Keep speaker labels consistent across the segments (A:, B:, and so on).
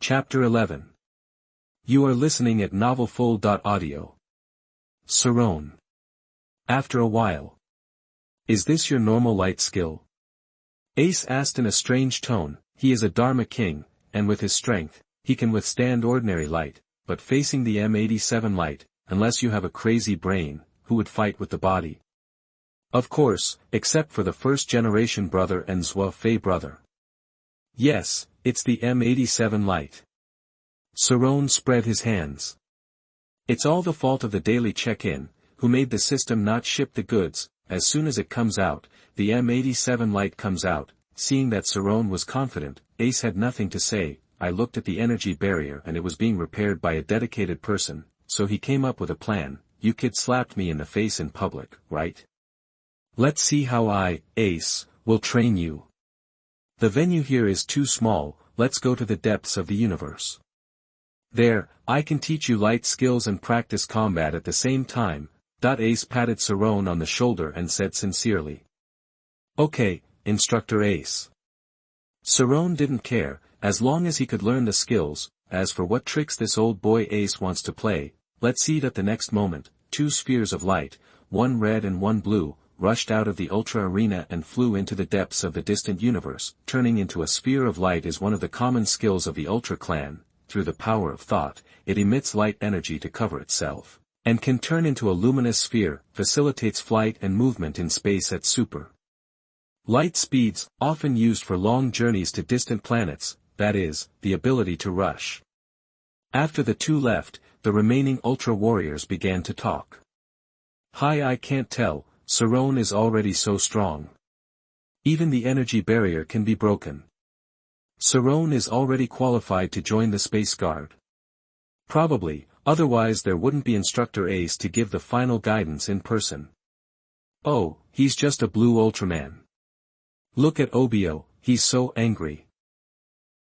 A: Chapter 11. You are listening at novelfull.audio. Sarron. After a while. Is this your normal light skill? Ace asked in a strange tone. He is a Dharma king, and with his strength, he can withstand ordinary light, but facing the M87 light, unless you have a crazy brain, who would fight with the body? Of course, except for the first-generation brother and Zhua Fei brother. Yes, it's the M87 light. Sarron spread his hands. It's all the fault of the daily check-in, who made the system not ship the goods. As soon as it comes out, the M87 light comes out. Seeing that Sarron was confident, Ace had nothing to say. I looked at the energy barrier and it was being repaired by a dedicated person, so he came up with a plan. You kid slapped me in the face in public, right? Let's see how I, Ace, will train you. The venue here is too small. Let's go to the depths of the universe. There, I can teach you light skills and practice combat at the same time. Ace patted Sarron on the shoulder and said sincerely. Okay, Instructor Ace. Sarron didn't care, as long as he could learn the skills. As for what tricks this old boy Ace wants to play, let's see it at the next moment. Two spheres of light, one red and one blue, rushed out of the Ultra Arena and flew into the depths of the distant universe. Turning into a sphere of light is one of the common skills of the Ultra clan. Through the power of thought, it emits light energy to cover itself, and can turn into a luminous sphere, facilitates flight and movement in space at super light speeds, often used for long journeys to distant planets, that is, the ability to rush. After the two left, the remaining Ultra Warriors began to talk. Hi, I can't tell, Sarron is already so strong. Even the energy barrier can be broken. Sarron is already qualified to join the Space Guard. Probably, otherwise there wouldn't be Instructor Ace to give the final guidance in person. Oh, he's just a blue Ultraman. Look at Obio, he's so angry.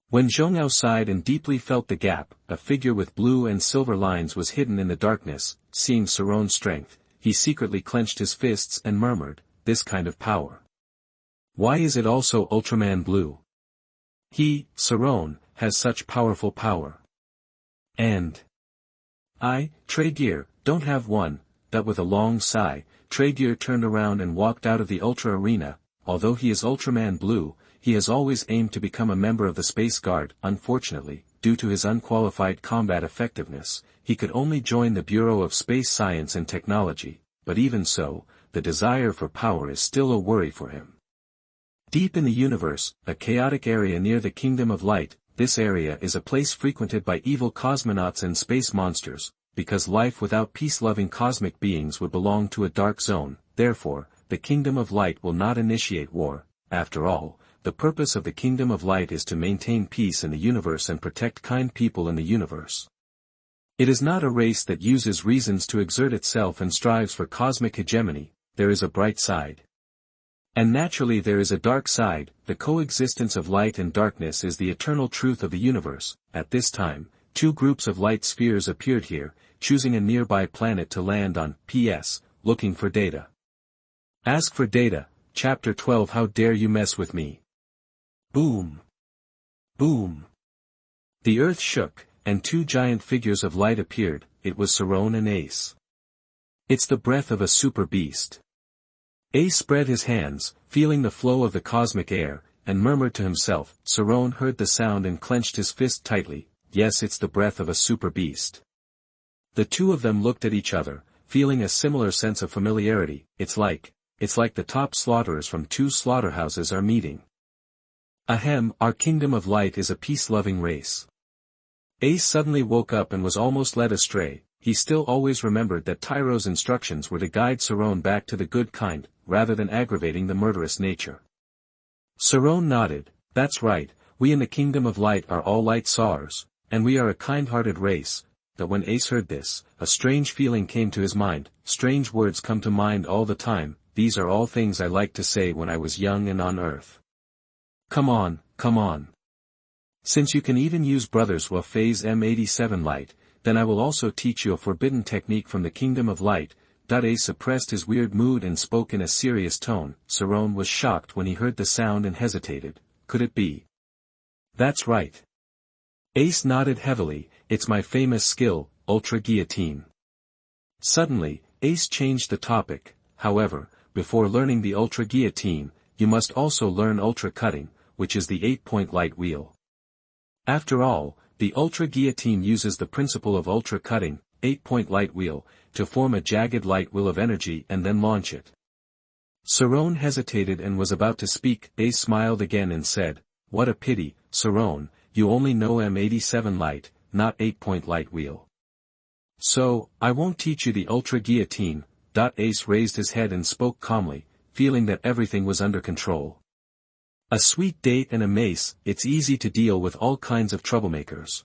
A: When Zhongao sighed and deeply felt the gap, a figure with blue and silver lines was hidden in the darkness. Seeing Sarron's strength, he secretly clenched his fists and murmured, this kind of power. Why is it also Ultraman Blue? He, Sarron, has such powerful power. And I, Tragear, don't have one. That with a long sigh, Tragear turned around and walked out of the Ultra Arena. Although he is Ultraman Blue, he has always aimed to become a member of the Space Guard. Unfortunately, due to his unqualified combat effectiveness, he could only join the Bureau of Space Science and Technology, but even so, the desire for power is still a worry for him. Deep in the universe, a chaotic area near the Kingdom of Light, this area is a place frequented by evil cosmonauts and space monsters, because life without peace-loving cosmic beings would belong to a dark zone. Therefore, the Kingdom of Light will not initiate war. After all, the purpose of the Kingdom of Light is to maintain peace in the universe and protect kind people in the universe. It is not a race that uses reasons to exert itself and strives for cosmic hegemony. There is a bright side. And naturally there is a dark side. The coexistence of light and darkness is the eternal truth of the universe. At this time, two groups of light spheres appeared here, choosing a nearby planet to land on. P.S. Looking for data. Ask for data. Chapter 12. How dare you mess with me? Boom. Boom. The earth shook, and two giant figures of light appeared. It was Sarron and Ace. It's the breath of a super beast. Ace spread his hands, feeling the flow of the cosmic air, and murmured to himself. Sarron heard the sound and clenched his fist tightly. Yes, it's the breath of a super beast. The two of them looked at each other, feeling a similar sense of familiarity. It's like the top slaughterers from two slaughterhouses are meeting. Ahem, our Kingdom of Light is a peace-loving race. Ace suddenly woke up and was almost led astray. He still always remembered that Taro's instructions were to guide Sarron back to the good kind, rather than aggravating the murderous nature. Sarron nodded. That's right, we in the Kingdom of Light are all light sawers, and we are a kind-hearted race. But when Ace heard this, a strange feeling came to his mind. Strange words come to mind all the time. These are all things I liked to say when I was young and on Earth. Come on, come on. Since you can even use Brothers Zhua Fei's M87 light, then I will also teach you a forbidden technique from the Kingdom of Light. Ace suppressed his weird mood and spoke in a serious tone. Sarron was shocked when he heard the sound and hesitated. Could it be? That's right. Ace nodded heavily. It's my famous skill, Ultra Guillotine. Suddenly, Ace changed the topic. However, before learning the Ultra Guillotine, you must also learn Ultra Cutting, which is the 8-point light wheel. After all, the Ultra Guillotine uses the principle of Ultra Cutting, 8-point light wheel, to form a jagged light wheel of energy and then launch it. Sarron hesitated and was about to speak. Ace smiled again and said, "What a pity, Sarron, you only know M87 light, not 8-point light wheel. So, I won't teach you the Ultra Guillotine." Ace raised his head and spoke calmly, feeling that everything was under control. A sweet date and a mace, it's easy to deal with all kinds of troublemakers.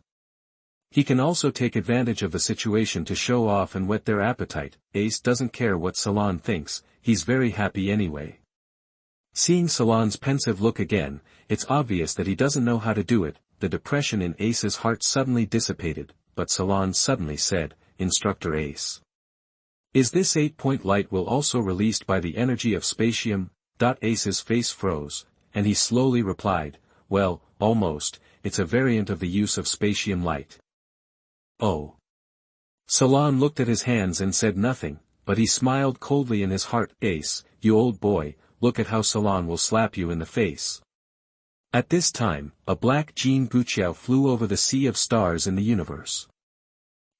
A: He can also take advantage of the situation to show off and whet their appetite. Ace doesn't care what Salon thinks, he's very happy anyway. Seeing Salon's pensive look again, it's obvious that he doesn't know how to do it. The depression in Ace's heart suddenly dissipated, but Salon suddenly said, "Instructor Ace. Is this 8-point light wheel also released by the energy of spatium?" Ace's face froze, and he slowly replied, "Well, almost, it's a variant of the use of spatium light." Oh. Salon looked at his hands and said nothing, but he smiled coldly in his heart. "Ace, you old boy, look at how Salon will slap you in the face." At this time, a black Jean Guqiao flew over the sea of stars in the universe.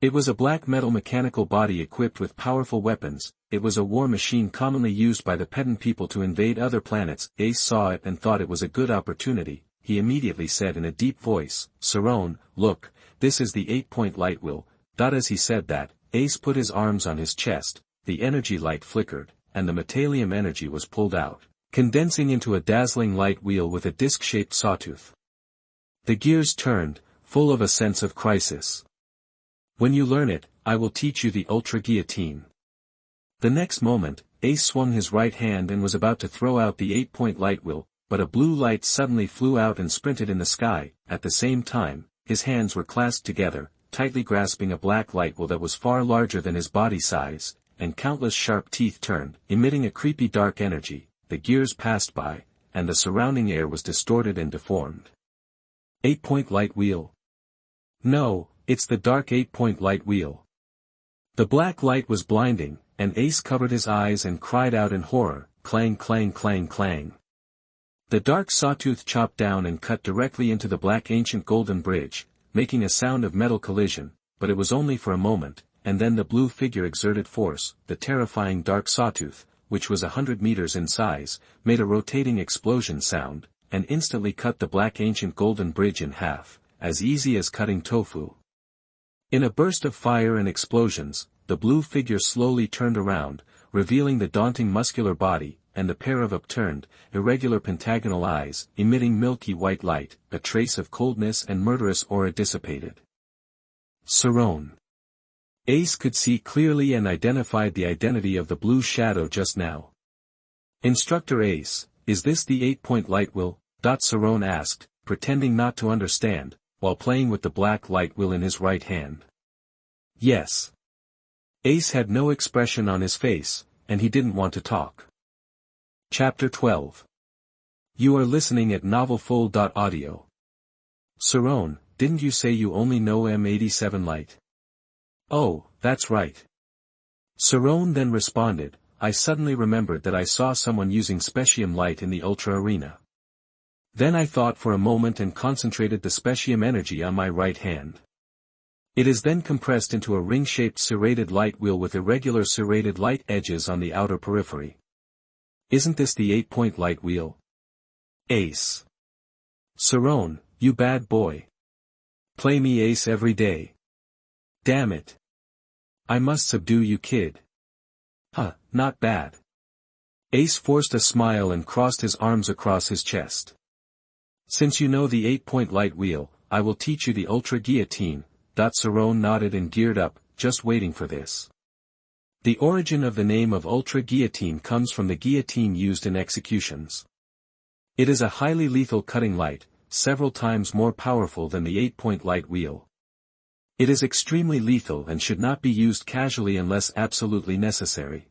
A: It was a black metal mechanical body equipped with powerful weapons. It was a war machine commonly used by the pedant people to invade other planets. Ace saw it and thought it was a good opportunity. He immediately said in a deep voice, "Sarron, look, this is the 8-point light wheel." As he said that, Ace put his arms on his chest, the energy light flickered, and the metallium energy was pulled out, condensing into a dazzling light wheel with a disc-shaped sawtooth. The gears turned, full of a sense of crisis. "When you learn it, I will teach you the Ultra Guillotine." The next moment, Ace swung his right hand and was about to throw out the 8-point light wheel, but a blue light suddenly flew out and sprinted in the sky. At the same time, his hands were clasped together, tightly grasping a black light wheel that was far larger than his body size, and countless sharp teeth turned, emitting a creepy dark energy. The gears passed by, and the surrounding air was distorted and deformed. 8-point light wheel? No, it's the dark 8-point light wheel. The black light was blinding, and Ace covered his eyes and cried out in horror, clang clang clang clang. The dark sawtooth chopped down and cut directly into the black ancient golden bridge, making a sound of metal collision, but it was only for a moment, and then the blue figure exerted force. The terrifying dark sawtooth, which was 100 meters in size, made a rotating explosion sound, and instantly cut the black ancient golden bridge in half, as easy as cutting tofu. In a burst of fire and explosions, the blue figure slowly turned around, revealing the daunting muscular body, and the pair of upturned, irregular pentagonal eyes, emitting milky white light. A trace of coldness and murderous aura dissipated. Sarron. Ace could see clearly and identified the identity of the blue shadow just now. "Instructor Ace, is this the 8-point light wheel?" Sarron asked, pretending not to understand, while playing with the black light wheel in his right hand. "Yes." Ace had no expression on his face, and he didn't want to talk. Chapter 12. You are listening at novelfull.audio. "Sarron, didn't you say you only know M87 light?" "Oh, that's right." Sarron then responded, "I suddenly remembered that I saw someone using specium light in the Ultra Arena. Then I thought for a moment and concentrated the specium energy on my right hand. It is then compressed into a ring-shaped serrated light wheel with irregular serrated light edges on the outer periphery. Isn't this the 8-point light wheel?" Ace. "Sarron, you bad boy. Play me Ace every day. Damn it. I must subdue you, kid." "Huh, not bad." Ace forced a smile and crossed his arms across his chest. "Since you know the 8-point light wheel, I will teach you the Ultra Guillotine." Sarron nodded and geared up, just waiting for this. The origin of the name of Ultra Guillotine comes from the guillotine used in executions. It is a highly lethal cutting light, several times more powerful than the 8-point light wheel. It is extremely lethal and should not be used casually unless absolutely necessary.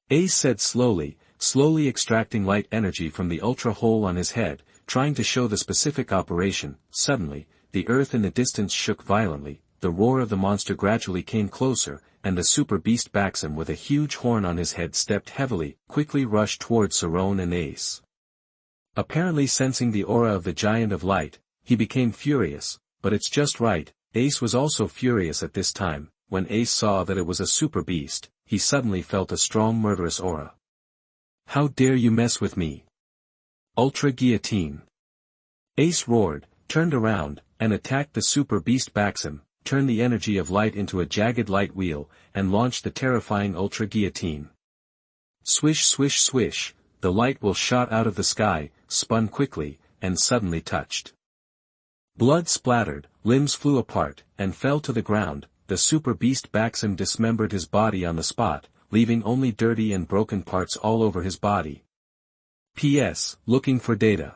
A: Ace said slowly extracting light energy from the ultra hole on his head, trying to show the specific operation. Suddenly, the earth in the distance shook violently, the roar of the monster gradually came closer, and the super beast Baxim with a huge horn on his head stepped heavily, quickly rushed towards Sarron and Ace. Apparently sensing the aura of the giant of light, he became furious, but it's just right. Ace was also furious at this time. When Ace saw that it was a super beast, he suddenly felt a strong murderous aura. How dare you mess with me? Ultra Guillotine. Ace roared, turned around, and attacked the super beast Baxim, turned the energy of light into a jagged light wheel, and launched the terrifying Ultra Guillotine. Swish swish swish, the light wheel shot out of the sky, spun quickly, and suddenly touched. Blood splattered, limbs flew apart, and fell to the ground. The super beast Baxim dismembered his body on the spot, leaving only dirty and broken parts all over his body. P.S. Looking for data.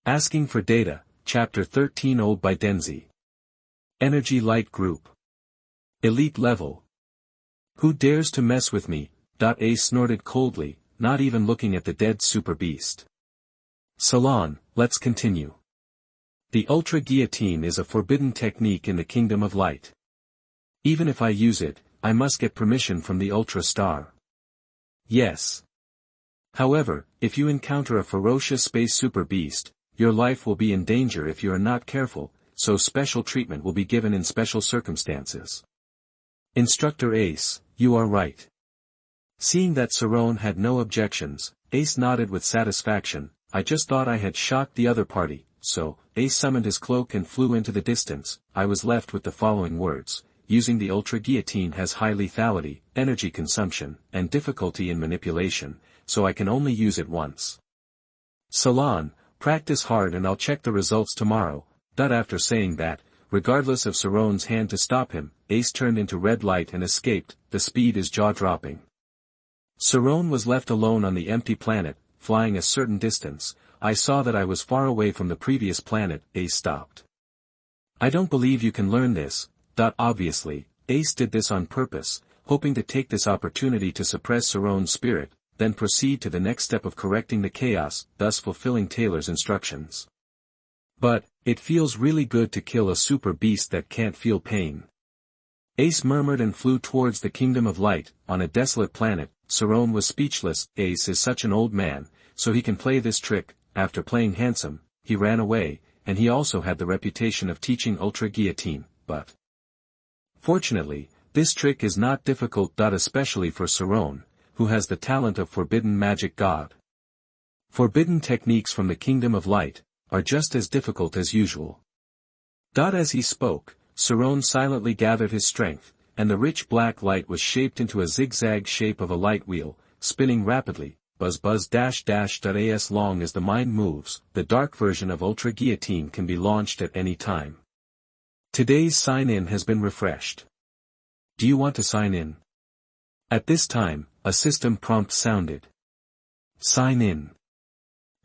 A: Asking for data, Chapter 13 Old by Denzi. Energy Light Group. Elite Level. Who dares to mess with me? Ace snorted coldly, not even looking at the dead super beast. Salon, let's continue. The Ultra Guillotine is a forbidden technique in the Kingdom of Light. Even if I use it, I must get permission from the Ultra Star. Yes. However, if you encounter a ferocious space super beast, your life will be in danger if you are not careful, so special treatment will be given in special circumstances. Instructor Ace, you are right. Seeing that Sarron had no objections, Ace nodded with satisfaction. I just thought I had shocked the other party, so, Ace summoned his cloak and flew into the distance. I was left with the following words. Using the Ultra Guillotine has high lethality, energy consumption, and difficulty in manipulation, so I can only use it once. Salon, practice hard and I'll check the results tomorrow. After saying that, regardless of Sarron's hand to stop him, Ace turned into red light and escaped. The speed is jaw-dropping. Sarron was left alone on the empty planet, flying a certain distance. I saw that I was far away from the previous planet. Ace stopped. I don't believe you can learn this. Obviously, Ace did this on purpose, hoping to take this opportunity to suppress Sarron's spirit, then proceed to the next step of correcting the chaos, thus fulfilling Taylor's instructions. But, it feels really good to kill a super beast that can't feel pain. Ace murmured and flew towards the Kingdom of Light. On a desolate planet, Sarron was speechless. Ace is such an old man, so he can play this trick. After playing handsome, he ran away, and he also had the reputation of teaching Ultra Guillotine, but fortunately, this trick is not difficult. Especially for Sarron, who has the talent of forbidden magic god. Forbidden techniques from the Kingdom of Light are just as difficult as usual. As he spoke, Sarron silently gathered his strength, and the rich black light was shaped into a zigzag shape of a light wheel, spinning rapidly. Buzz buzz dash dash. As long as the mind moves, the dark version of Ultra Guillotine can be launched at any time. Today's sign-in has been refreshed. Do you want to sign in? At this time, a system prompt sounded. Sign in.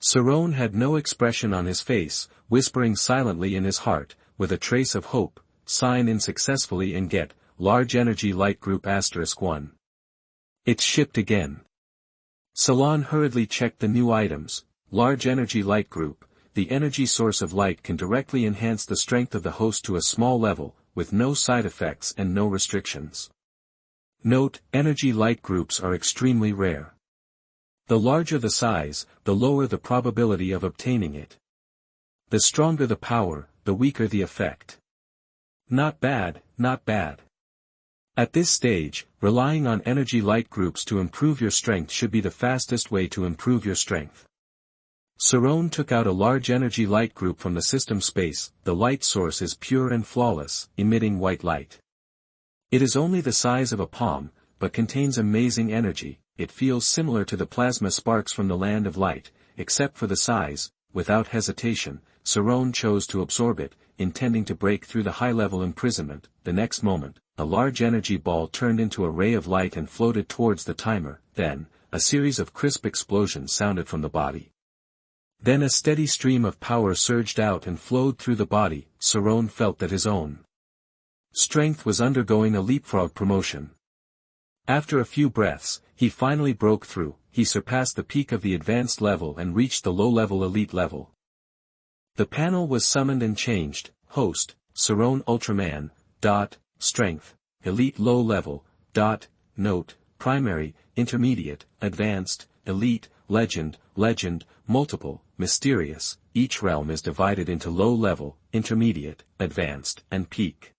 A: Sarron had no expression on his face, whispering silently in his heart, with a trace of hope, sign in successfully and get, large energy light group *1. It's shipped again. Salon hurriedly checked the new items. Large energy light group. The energy source of light can directly enhance the strength of the host to a small level, with no side effects and no restrictions. Note, energy light groups are extremely rare. The larger the size, the lower the probability of obtaining it. The stronger the power, the weaker the effect. Not bad, not bad. At this stage, relying on energy light groups to improve your strength should be the fastest way to improve your strength. Sarron took out a large energy light group from the system space. The light source is pure and flawless, emitting white light. It is only the size of a palm, but contains amazing energy. It feels similar to the plasma sparks from the land of light, except for the size. Without hesitation, Sarron chose to absorb it, intending to break through the high-level imprisonment. The next moment, a large energy ball turned into a ray of light and floated towards the timer. Then, a series of crisp explosions sounded from the body. Then a steady stream of power surged out and flowed through the body. Sarron felt that his own strength was undergoing a leapfrog promotion. After a few breaths, he finally broke through. He surpassed the peak of the advanced level and reached the low-level elite level. The panel was summoned and changed. host, Sarron Ultraman, strength, elite low level, note, primary, intermediate, advanced, elite, legend, multiple, mysterious. Each realm is divided into low level, intermediate, advanced, and peak.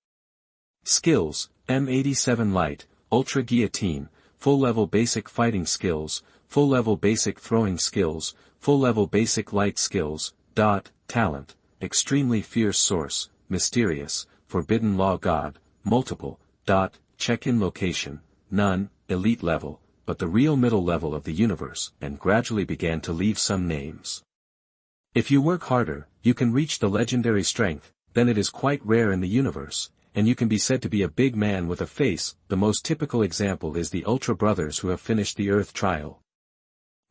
A: Skills, M87 Light, Ultra Guillotine, full level basic fighting skills, full level basic throwing skills, full level basic light skills, talent, extremely fierce source, mysterious, forbidden law god, multiple, check-in location, none, elite level, but the real middle level of the universe, and gradually began to leave some names. If you work harder, you can reach the legendary strength, then it is quite rare in the universe, and you can be said to be a big man with a face. The most typical example is the Ultra Brothers who have finished the Earth trial.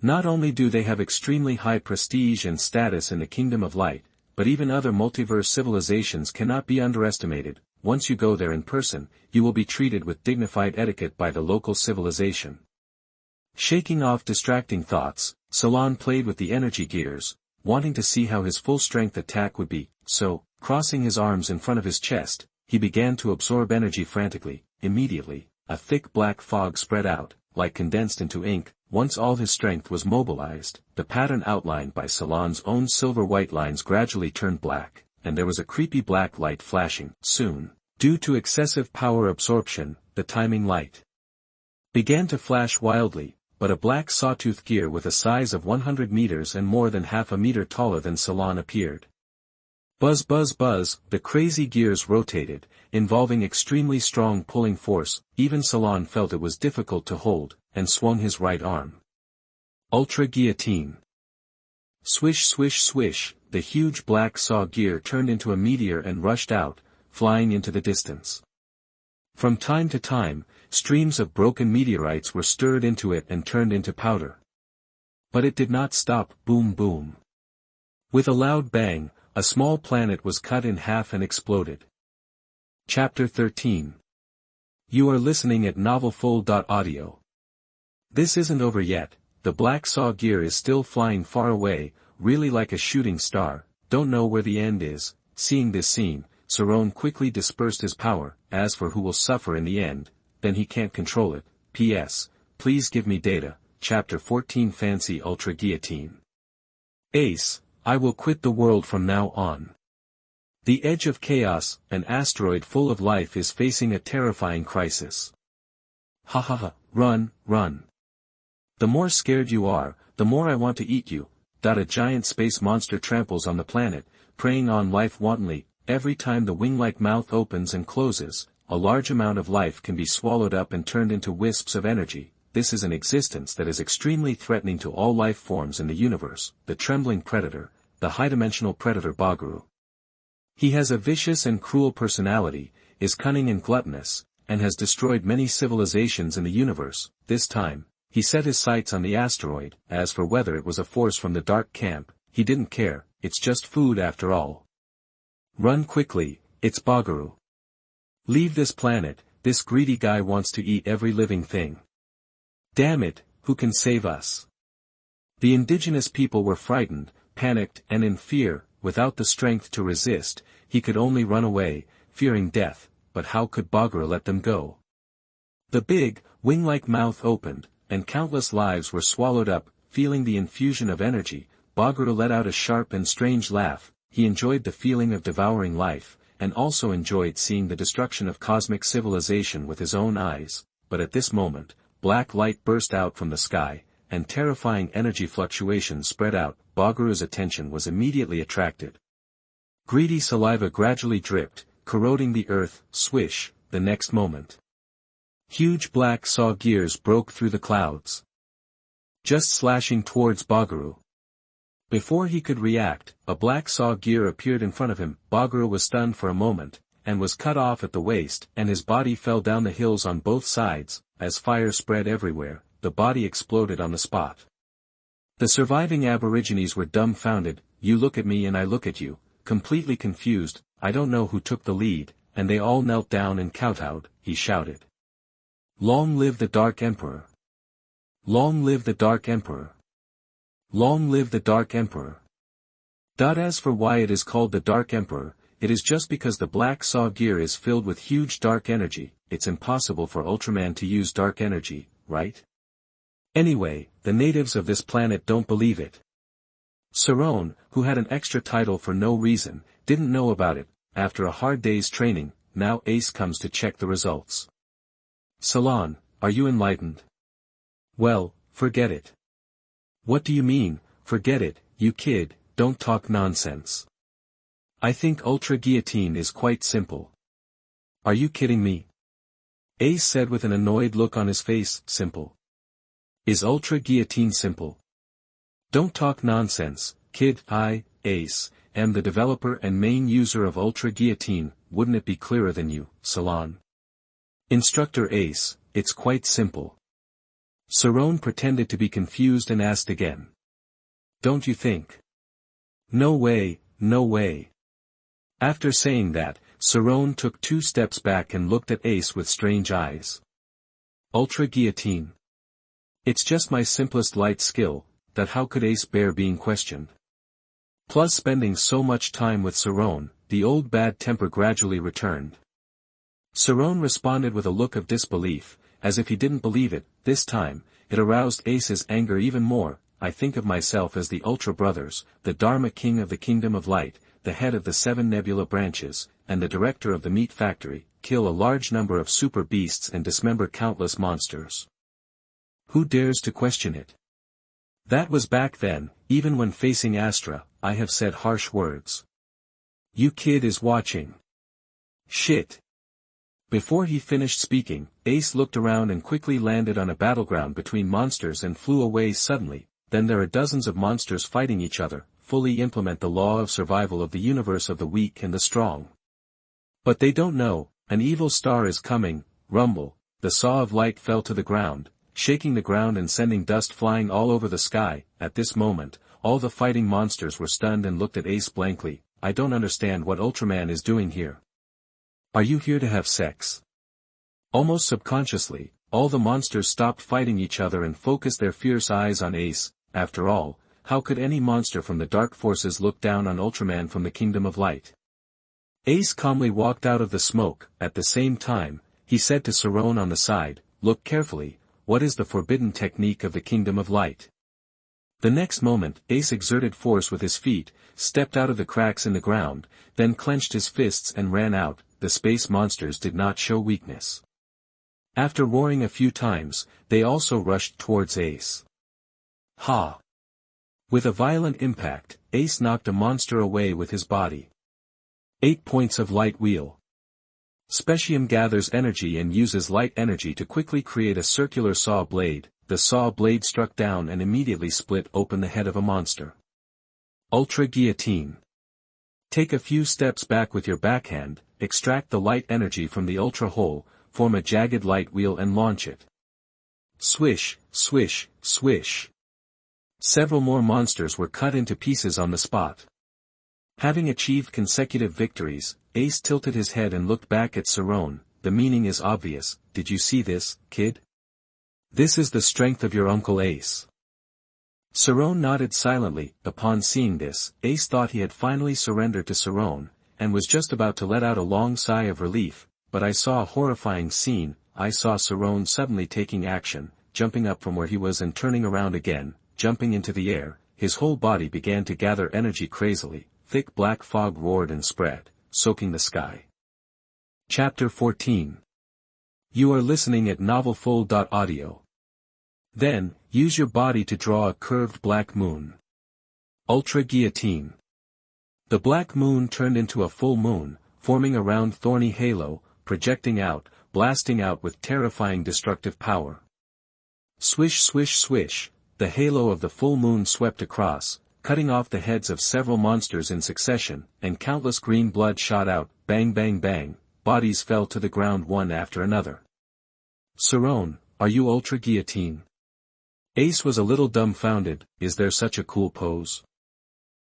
A: Not only do they have extremely high prestige and status in the Kingdom of Light, but even other multiverse civilizations cannot be underestimated. Once you go there in person, you will be treated with dignified etiquette by the local civilization. Shaking off distracting thoughts, Sarron played with the energy gears, wanting to see how his full-strength attack would be, so, crossing his arms in front of his chest, he began to absorb energy frantically. Immediately, a thick black fog spread out, like condensed into ink. Once all his strength was mobilized, the pattern outlined by Sarron's own silver-white lines gradually turned black, and there was a creepy black light flashing. Soon, due to excessive power absorption, the timing light began to flash wildly, but a black sawtooth gear with a size of 100 meters and more than half a meter taller than Sarron appeared. Buzz buzz buzz, the crazy gears rotated, involving extremely strong pulling force. Even Sarron felt it was difficult to hold, and swung his right arm. Ultra Guillotine. Swish swish swish, the huge black saw gear turned into a meteor and rushed out, flying into the distance. From time to time, streams of broken meteorites were stirred into it and turned into powder. But it did not stop. Boom boom. With a loud bang, a small planet was cut in half and exploded. Chapter 13. You are listening at novelfull.audio. This isn't over yet. The black saw gear is still flying far away, really like a shooting star. Don't know where the end is. Seeing this scene, Sarron quickly dispersed his power. As for who will suffer in the end, then he can't control it. P.S. Please give me data. Chapter 14. Fancy Ultra Guillotine. Ace, I will quit the world from now on. The edge of chaos, an asteroid full of life is facing a terrifying crisis. Ha ha ha, run, run. The more scared you are, the more I want to eat you. A giant space monster tramples on the planet, preying on life wantonly. Every time the wing-like mouth opens and closes, a large amount of life can be swallowed up and turned into wisps of energy. This is an existence that is extremely threatening to all life forms in the universe. The trembling predator, the high-dimensional predator Bagaru. He has a vicious and cruel personality, is cunning and gluttonous, and has destroyed many civilizations in the universe. This time, he set his sights on the asteroid. As for whether it was a force from the dark camp, he didn't care. It's just food after all. Run quickly, it's Bagaru. Leave this planet. This greedy guy wants to eat every living thing. Damn it, who can save us? The indigenous people were frightened, panicked, and in fear. Without the strength to resist, he could only run away, fearing death. But how could Bagaru let them go? The big, wing-like mouth opened, and countless lives were swallowed up. Feeling the infusion of energy, Bagaru let out a sharp and strange laugh. He enjoyed the feeling of devouring life, and also enjoyed seeing the destruction of cosmic civilization with his own eyes. But at this moment, black light burst out from the sky, and terrifying energy fluctuations spread out. Bagaru's attention was immediately attracted. Greedy saliva gradually dripped, corroding the earth. Swish, the next moment. Huge black saw gears broke through the clouds, just slashing towards Bagaru. Before he could react, a black saw gear appeared in front of him. Bagaru was stunned for a moment, and was cut off at the waist, and his body fell down the hills on both sides. As fire spread everywhere, the body exploded on the spot. The surviving aborigines were dumbfounded. You look at me and I look at you, completely confused. I don't know who took the lead, and they all knelt down and kowtowed. He shouted. Long live the Dark Emperor! Long live the Dark Emperor! Long live the Dark Emperor! As for why it is called the Dark Emperor, it is just because the black saw gear is filled with huge dark energy, it's impossible for Ultraman to use dark energy, right? Anyway, the natives of this planet don't believe it. Sarron, who had an extra title for no reason, didn't know about it. After a hard day's training, now Ace comes to check the results. Salon, are you enlightened? Well, forget it. What do you mean, forget it, you kid, don't talk nonsense. I think Ultra Guillotine is quite simple. Are you kidding me? Ace said with an annoyed look on his face, simple. Is Ultra Guillotine simple? Don't talk nonsense, kid. I, Ace, am the developer and main user of Ultra Guillotine, wouldn't it be clearer than you, Salon? Instructor Ace, it's quite simple. Sarron pretended to be confused and asked again. Don't you think? No way, no way. After saying that, Sarron took 2 steps back and looked at Ace with strange eyes. Ultra Guillotine. It's just my simplest light skill, that how could Ace bear being questioned? Plus spending so much time with Sarron, the old bad temper gradually returned. Sarron responded with a look of disbelief, as if he didn't believe it. This time, it aroused Ace's anger even more. I think of myself as the Ultra Brothers, the Dharma King of the Kingdom of Light, the head of the 7 Nebula branches, and the director of the meat factory, kill a large number of super beasts and dismember countless monsters. Who dares to question it? That was back then. Even when facing Astra, I have said harsh words. You kid is watching. Shit. Before he finished speaking, Ace looked around and quickly landed on a battleground between monsters and flew away suddenly. Then there are dozens of monsters fighting each other, fully implement the law of survival of the universe of the weak and the strong. But they don't know, an evil star is coming. Rumble, the saw of light fell to the ground, shaking the ground and sending dust flying all over the sky. At this moment, all the fighting monsters were stunned and looked at Ace blankly. I don't understand what Ultraman is doing here. Are you here to have sex? Almost subconsciously, all the monsters stopped fighting each other and focused their fierce eyes on Ace. After all, how could any monster from the dark forces look down on Ultraman from the Kingdom of Light? Ace calmly walked out of the smoke. At the same time, he said to Sarron on the side, look carefully, what is the forbidden technique of the Kingdom of Light? The next moment, Ace exerted force with his feet, stepped out of the cracks in the ground, then clenched his fists and ran out. The space monsters did not show weakness. After roaring a few times, they also rushed towards Ace. Ha! With a violent impact, Ace knocked a monster away with his body. 8 points of light wheel. Specium gathers energy and uses light energy to quickly create a circular saw blade. The saw blade struck down and immediately split open the head of a monster. Ultra Guillotine. Take a few steps back with your backhand, extract the light energy from the ultra hole, form a jagged light wheel and launch it. Swish, swish, swish. Several more monsters were cut into pieces on the spot. Having achieved consecutive victories, Ace tilted his head and looked back at Sarron. The meaning is obvious. Did you see this, kid? This is the strength of your Uncle Ace. Sarron nodded silently. Upon seeing this, Ace thought he had finally surrendered to Sarron, and was just about to let out a long sigh of relief, but I saw a horrifying scene. I saw Sarron suddenly taking action, jumping up from where he was and turning around again, jumping into the air. His whole body began to gather energy crazily. Thick black fog roared and spread, soaking the sky. Chapter 14. You are listening at novelfull.audio. Then, use your body to draw a curved black moon. Ultra Guillotine. The black moon turned into a full moon, forming a round thorny halo, projecting out, blasting out with terrifying destructive power. Swish swish swish, the halo of the full moon swept across, cutting off the heads of several monsters in succession, and countless green blood shot out. Bang bang bang, bodies fell to the ground one after another. Sarron, are you Ultra Guillotine? Ace was a little dumbfounded. Is there such a cool pose?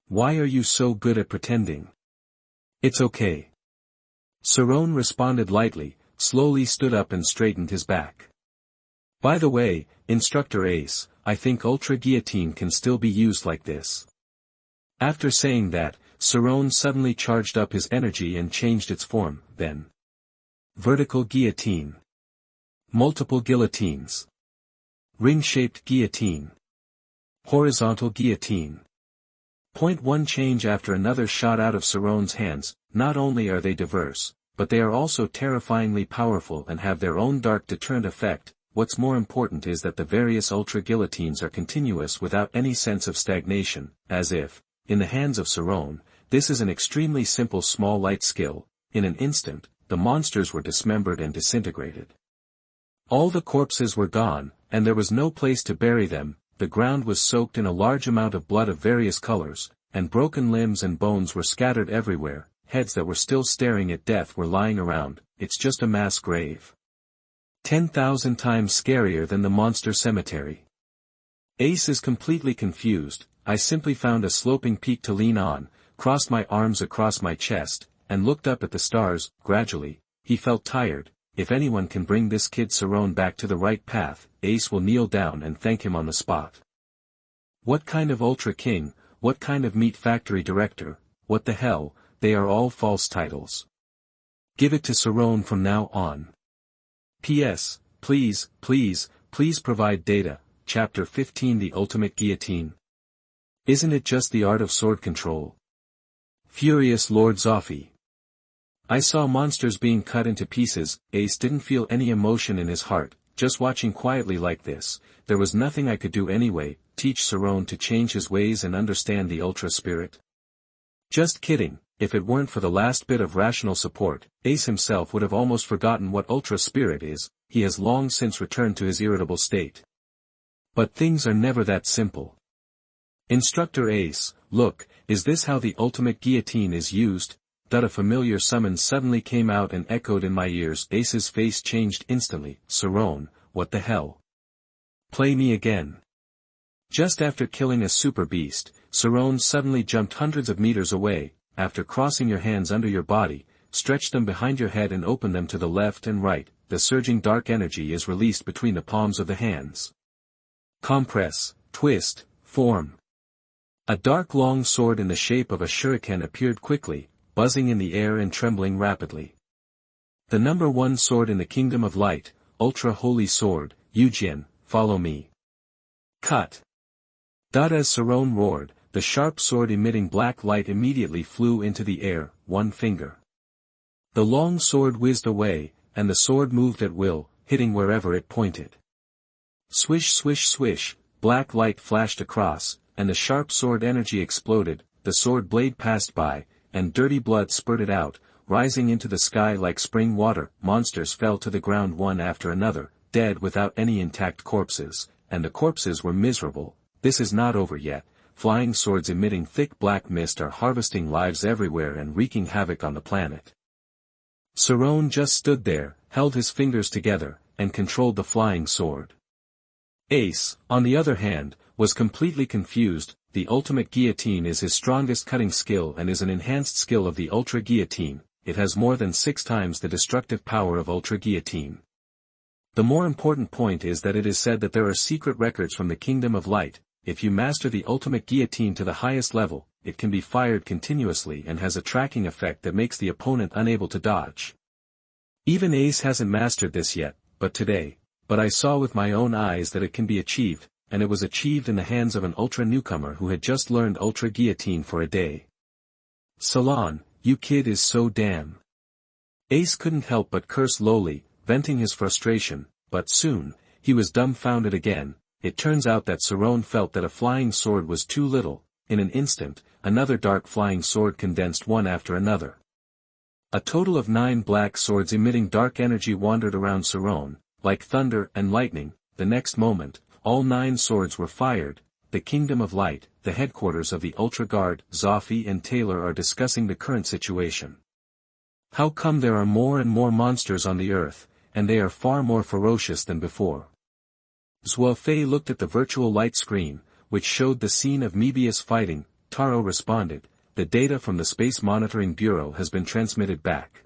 A: Why are you so good at pretending? It's okay. Sarron responded lightly, slowly stood up and straightened his back. By the way, Instructor Ace, I think Ultra Guillotine can still be used like this. After saying that, Sarron suddenly charged up his energy and changed its form, then. Vertical guillotine. Multiple guillotines. Ring-shaped guillotine. Horizontal guillotine. One change after another shot out of Sarron's hands. Not only are they diverse, but they are also terrifyingly powerful and have their own dark deterrent effect. What's more important is that the various ultra-guillotines are continuous without any sense of stagnation, as if, in the hands of Sarron, this is an extremely simple small light skill. In an instant, the monsters were dismembered and disintegrated. All the corpses were gone, and there was no place to bury them. The ground was soaked in a large amount of blood of various colors, and broken limbs and bones were scattered everywhere. Heads that were still staring at death were lying around. It's just a mass grave. 10,000 times scarier than the monster cemetery. Ace is completely confused. I simply found a sloping peak to lean on, crossed my arms across my chest, and looked up at the stars. Gradually, he felt tired. If anyone can bring this kid Sarron back to the right path, Ace will kneel down and thank him on the spot. What kind of Ultra King, what kind of meat factory director, what the hell, they are all false titles. Give it to Sarron from now on. P.S. Please provide data. Chapter 15 The Ultimate Guillotine. Isn't it just the art of sword control? Furious Lord Zoffi. I saw monsters being cut into pieces. Ace didn't feel any emotion in his heart, just watching quietly like this. There was nothing I could do anyway. Teach Sarron to change his ways and understand the Ultra Spirit. Just kidding. If it weren't for the last bit of rational support, Ace himself would have almost forgotten what Ultra Spirit is. He has long since returned to his irritable state. But things are never that simple. Instructor Ace, look, is this how the ultimate guillotine is used? A familiar summons suddenly came out and echoed in my ears. Ace's face changed instantly. Sarron, what the hell? Play me again. Just after killing a super beast, Sarron suddenly jumped hundreds of meters away. After crossing your hands under your body, stretch them behind your head and open them to the left and right. The surging dark energy is released between the palms of the hands. Compress, twist, form. A dark long sword in the shape of a shuriken appeared quickly, buzzing in the air and trembling rapidly. The number one sword in the Kingdom of Light, Ultra Holy Sword, Yujin, follow me. Cut. As Sarron roared, the sharp sword emitting black light immediately flew into the air, one finger. The long sword whizzed away, and the sword moved at will, hitting wherever it pointed. Swish swish swish, black light flashed across, and the sharp sword energy exploded. The sword blade passed by, and dirty blood spurted out, rising into the sky like spring water. Monsters fell to the ground one after another, dead without any intact corpses, and the corpses were miserable. This is not over yet. Flying swords emitting thick black mist are harvesting lives everywhere and wreaking havoc on the planet. Sarron just stood there, held his fingers together, and controlled the flying sword. Ace, on the other hand, was completely confused. The ultimate guillotine is his strongest cutting skill and is an enhanced skill of the Ultra Guillotine. It has more than 6 times the destructive power of Ultra Guillotine. The more important point is that it is said that there are secret records from the Kingdom of Light. If you master the ultimate guillotine to the highest level, it can be fired continuously and has a tracking effect that makes the opponent unable to dodge. Even Ace hasn't mastered this yet, but I saw with my own eyes that it can be achieved, and it was achieved in the hands of an ultra newcomer who had just learned Ultra Guillotine for a day. Salon, you kid is so damn. Ace couldn't help but curse lowly, venting his frustration, but soon, he was dumbfounded again. It turns out that Sarron felt that a flying sword was too little. In an instant, another dark flying sword condensed one after another. A total of 9 black swords emitting dark energy wandered around Sarron, like thunder and lightning. The next moment, all 9 swords were fired. The Kingdom of Light, the headquarters of the Ultra Guard, Zoffi and Taylor are discussing the current situation. How come there are more and more monsters on the Earth, and they are far more ferocious than before? Zoffi looked at the virtual light screen, which showed the scene of Mebius fighting. Taro responded, the data from the Space Monitoring Bureau has been transmitted back.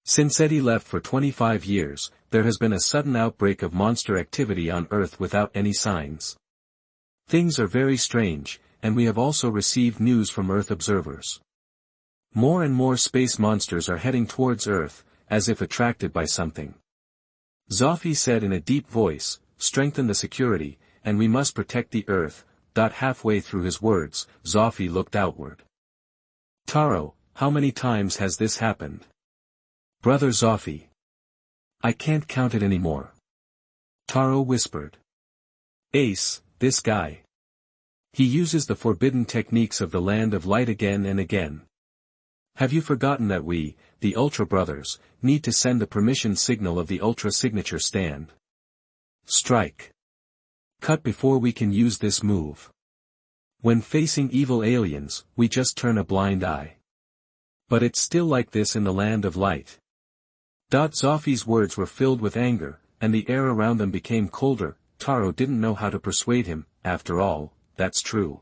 A: Since Eddie left for 25 years, there has been a sudden outbreak of monster activity on Earth without any signs. Things are very strange. and we have also received news from Earth observers. More and more space monsters are heading towards Earth, as if attracted by something. Zoffy said in a deep voice, "Strengthen the security, and we must protect the Earth." Halfway through his words, Zoffy looked outward. "Taro, how many times has this happened?" "Brother Zoffy. I can't count it anymore." Taro whispered. "Ace, this guy. He uses the forbidden techniques of the Land of Light again and again. Have you forgotten that we, the Ultra Brothers, need to send the permission signal of the Ultra Signature Stand? Strike. Cut before we can use this move. When facing evil aliens, we just turn a blind eye. But it's still like this in the Land of Light." Zoffy's words were filled with anger, and the air around them became colder. Taro didn't know how to persuade him. After all, that's true.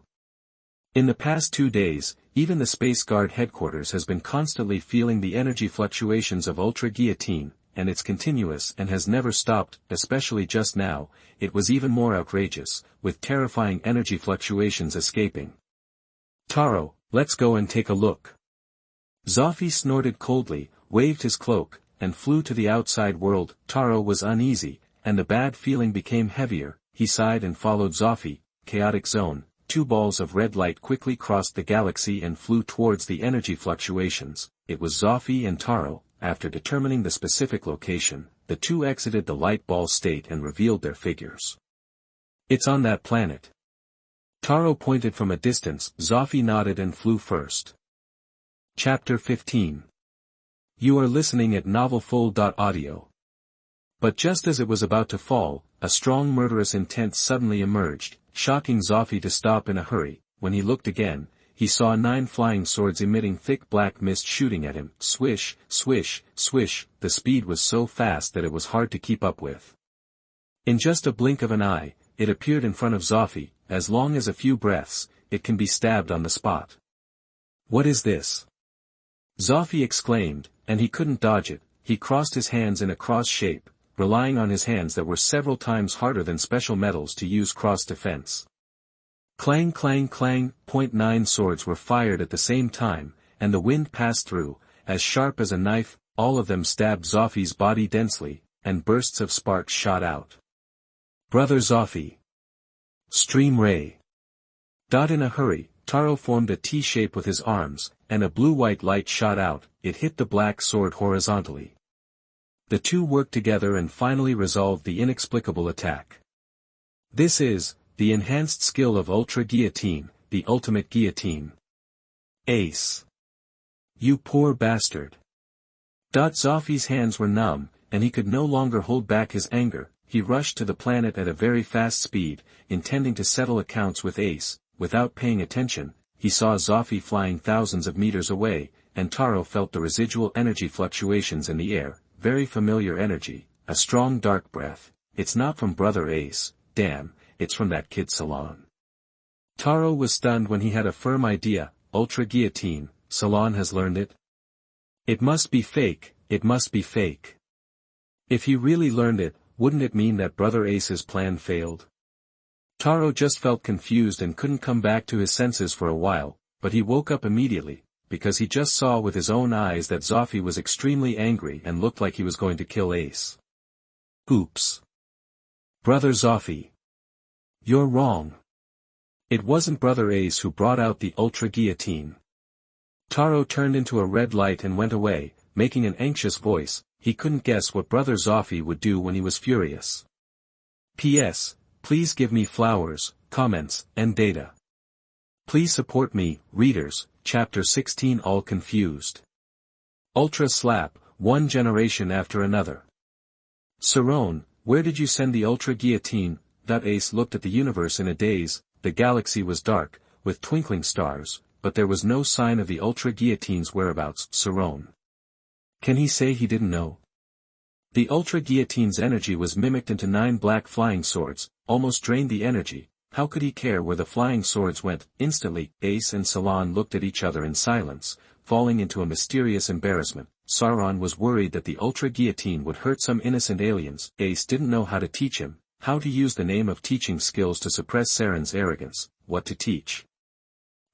A: In the past 2 days, even the Space Guard headquarters has been constantly feeling the energy fluctuations of Ultra Guillotine, and it's continuous and has never stopped. Especially just now, it was even more outrageous, with terrifying energy fluctuations escaping. "Taro, let's go and take a look." Zoffy snorted coldly, waved his cloak, and flew to the outside world. Taro was uneasy, and the bad feeling became heavier. He sighed and followed Zoffy. Chaotic zone. 2 balls of red light quickly crossed the galaxy and flew towards the energy fluctuations. It was Zoffy and Taro. After determining the specific location, the two exited the light ball state and revealed their figures. "It's on that planet." Taro pointed from a distance. Zoffy nodded and flew first. Chapter 15. You are listening at novelfull.audio. But just as it was about to fall, a strong murderous intent suddenly emerged, shocking Zoffy to stop in a hurry. When he looked again, he saw 9 flying swords emitting thick black mist shooting at him. Swish, swish, swish. The speed was so fast that it was hard to keep up with. In just a blink of an eye, it appeared in front of Zoffy. As long as a few breaths, it can be stabbed on the spot. "What is this?" Zoffy exclaimed, and he couldn't dodge it. He crossed his hands in a cross shape, relying on his hands that were several times harder than special metals to use cross-defense. Clang clang clang. 9 swords were fired at the same time, and the wind passed through, as sharp as a knife. All of them stabbed Zoffy's body densely, and bursts of sparks shot out. "Brother Zoffy. Stream ray." In a hurry, Taro formed a T-shape with his arms, and a blue-white light shot out. It hit the black sword horizontally. The two worked together and finally resolved the inexplicable attack. This is the enhanced skill of Ultra Guillotine, the ultimate guillotine. Ace. You poor bastard. Zoffy's hands were numb, and he could no longer hold back his anger. He rushed to the planet at a very fast speed, intending to settle accounts with Ace. Without paying attention, he saw Zoffy flying thousands of meters away, and Taro felt the residual energy fluctuations in the air. Very familiar energy, a strong dark breath. It's not from Brother Ace, damn, it's from that kid Sarron. Taro was stunned when he had a firm idea. Ultra Guillotine, Sarron has learned it? It must be fake, it must be fake. If he really learned it, wouldn't it mean that Brother Ace's plan failed? Taro just felt confused and couldn't come back to his senses for a while, but he woke up immediately, because he just saw with his own eyes that Zoffy was extremely angry and looked like he was going to kill Ace. Oops. Brother Zoffy. You're wrong. It wasn't Brother Ace who brought out the Ultra Guillotine. Taro turned into a red light and went away, making an anxious voice. He couldn't guess what Brother Zoffy would do when he was furious. P.S. Please give me flowers, comments, and data. Please support me, readers. Chapter 16. All confused. Ultra Slap, one generation after another. Sarron, where did you send the Ultra Guillotine? Ace looked at the universe in a daze. The galaxy was dark, with twinkling stars, but there was no sign of the Ultra Guillotine's whereabouts. Sarron. Can he say he didn't know? The Ultra Guillotine's energy was mimicked into 9 black flying swords, almost drained the energy. How could he care where the flying swords went? Instantly, Ace and Sarron looked at each other in silence, falling into a mysterious embarrassment. Sarron was worried that the Ultra Guillotine would hurt some innocent aliens. Ace didn't know how to teach him, how to use the name of teaching skills to suppress Sarron's arrogance, what to teach.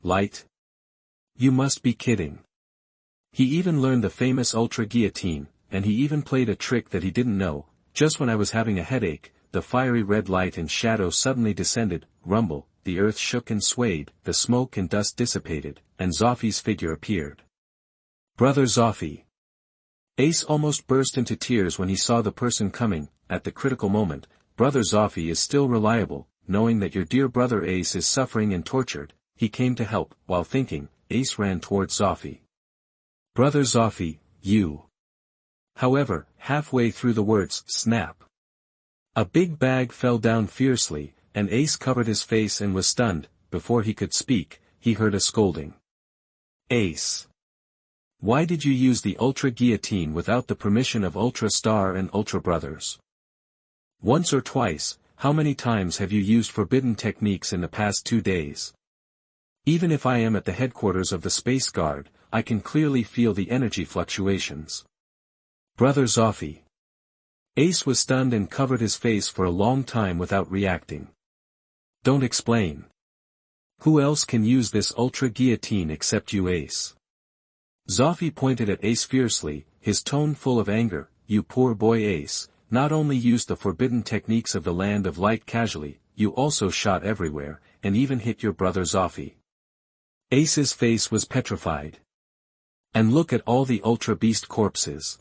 A: Light? You must be kidding. He even learned the famous Ultra Guillotine, and he even played a trick that he didn't know. Just when I was having a headache, the fiery red light and shadow suddenly descended, rumble, the earth shook and swayed, the smoke and dust dissipated, and Zoffy's figure appeared. Brother Zoffy. Ace almost burst into tears when he saw the person coming. At the critical moment, Brother Zoffy is still reliable, knowing that your dear brother Ace is suffering and tortured. He came to help. While thinking, Ace ran towards Zoffy. Brother Zoffy, you. However, halfway through the words, snap. A big bag fell down fiercely, and Ace covered his face and was stunned. Before he could speak, he heard a scolding. Ace. Why did you use the Ultra Guillotine without the permission of Ultra Star and Ultra Brothers? Once or twice, how many times have you used forbidden techniques in the past 2 days? Even if I am at the headquarters of the Space Guard, I can clearly feel the energy fluctuations. Brother Zoffy. Ace was stunned and covered his face for a long time without reacting. Don't explain. Who else can use this Ultra Guillotine except you, Ace? Zoffy pointed at Ace fiercely, his tone full of anger. You poor boy Ace, not only used the forbidden techniques of the Land of Light casually, you also shot everywhere, and even hit your brother Zoffy. Ace's face was petrified. And look at all the Ultra Beast corpses.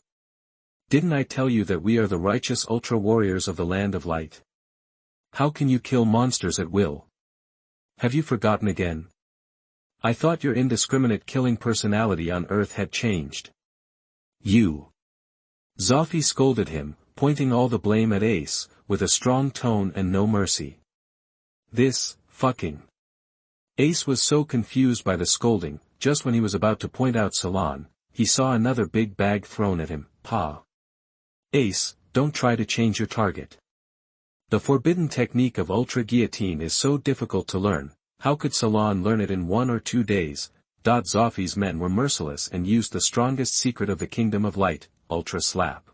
A: Didn't I tell you that we are the righteous Ultra Warriors of the Land of Light? How can you kill monsters at will? Have you forgotten again? I thought your indiscriminate killing personality on Earth had changed. You. Zoffy scolded him, pointing all the blame at Ace, with a strong tone and no mercy. This, fucking. Ace was so confused by the scolding. Just when he was about to point out Salon, he saw another big bag thrown at him. Pa. Ace, don't try to change your target. The forbidden technique of Ultra Guillotine is so difficult to learn. How could Salon learn it in 1 or 2 days? Zoffy's men were merciless and used the strongest secret of the Kingdom of Light, Ultra Slap.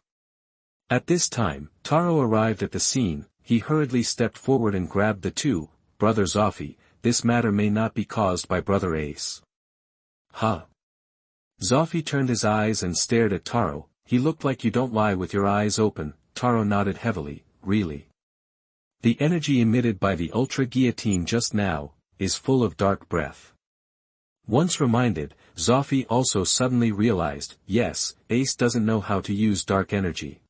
A: At this time, Taro arrived at the scene. He hurriedly stepped forward and grabbed the two. Brother Zoffy, this matter may not be caused by Brother Ace. Huh? Zoffy turned his eyes and stared at Taro. He looked like you don't lie with your eyes open. Taro nodded heavily. Really? The energy emitted by the Ultra Guillotine just now is full of dark breath. Once reminded, Zoffy also suddenly realized, yes, Ace doesn't know how to use dark energy.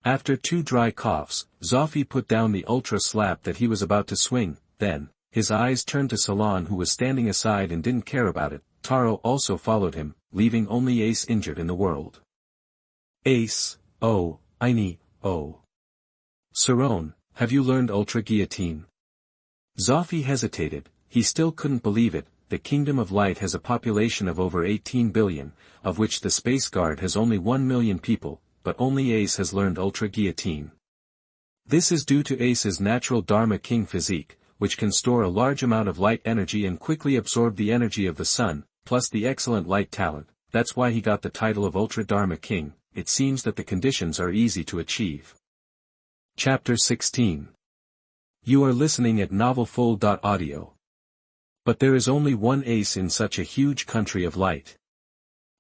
A: After 2 dry coughs, Zoffy put down the Ultra Slap that he was about to swing. Then, his eyes turned to Salon, who was standing aside and didn't care about it. Taro also followed him, leaving only Ace injured in the world. Ace, oh, oh. Sarron, have you learned Ultra Guillotine? Zoffy hesitated. He still couldn't believe it. The Kingdom of Light has a population of over 18 billion, of which the Space Guard has only 1 million people, but only Ace has learned Ultra Guillotine. This is due to Ace's natural Dharma King physique, which can store a large amount of light energy and quickly absorb the energy of the sun, plus the excellent light talent. That's why he got the title of Ultra Dharma King. It seems that the conditions are easy to achieve. Chapter 16. You are listening at novelfull.audio. But there is only one Ace in such a huge country of light.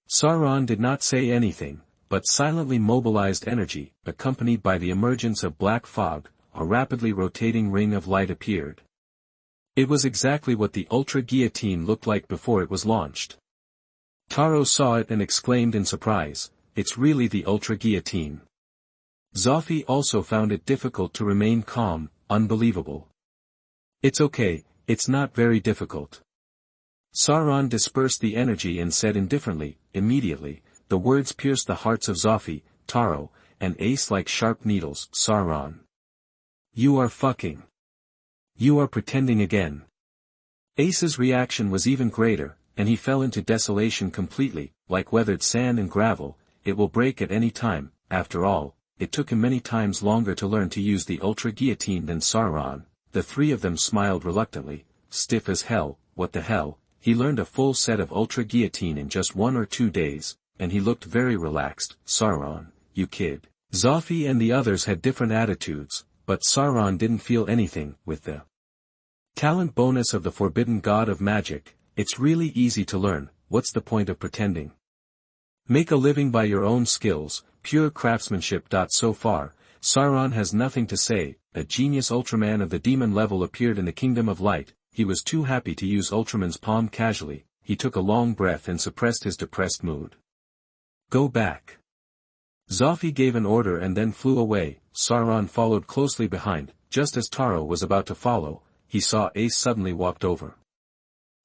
A: Sarron did not say anything, but silently mobilized energy. Accompanied by the emergence of black fog, a rapidly rotating ring of light appeared. It was exactly what the Ultra Guillotine looked like before it was launched. Taro saw it and exclaimed in surprise, it's really the Ultra Guillotine. Zoffy also found it difficult to remain calm. Unbelievable. It's okay, it's not very difficult. Sarron dispersed the energy and said indifferently. Immediately, the words pierced the hearts of Zoffy, Taro, and Ace like sharp needles. Sarron. You are fucking. You are pretending again. Ace's reaction was even greater, and he fell into desolation completely. Like weathered sand and gravel, it will break at any time. After all, it took him many times longer to learn to use the Ultra Guillotine than Sarron. The 3 of them smiled reluctantly. Stiff as hell, what the hell? He learned a full set of Ultra Guillotine in just 1 or 2 days, and he looked very relaxed. Sarron, you kid. Zoffy and the others had different attitudes, but Sarron didn't feel anything. With the talent bonus of the Forbidden God of Magic, it's really easy to learn, what's the point of pretending? Make a living by your own skills, pure craftsmanship. So far, Sarron has nothing to say. A genius Ultraman of the demon level appeared in the Kingdom of Light. He was too happy to use Ultraman's palm casually. He took a long breath and suppressed his depressed mood. Go back. Zoffy gave an order and then flew away. Sarron followed closely behind. Just as Taro was about to follow, he saw Ace suddenly walked over.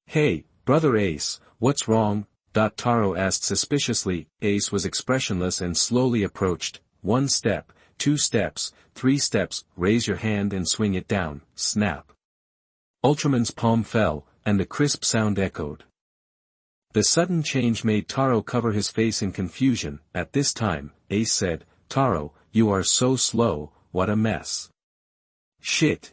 A: Hey, brother Ace, what's wrong? Taro asked suspiciously. Ace was expressionless and slowly approached. 1 step, 2 steps, 3 steps, raise your hand and swing it down, snap. Ultraman's palm fell, and the crisp sound echoed. The sudden change made Taro cover his face in confusion. At this time, Ace said, Taro, you are so slow, what a mess. Shit.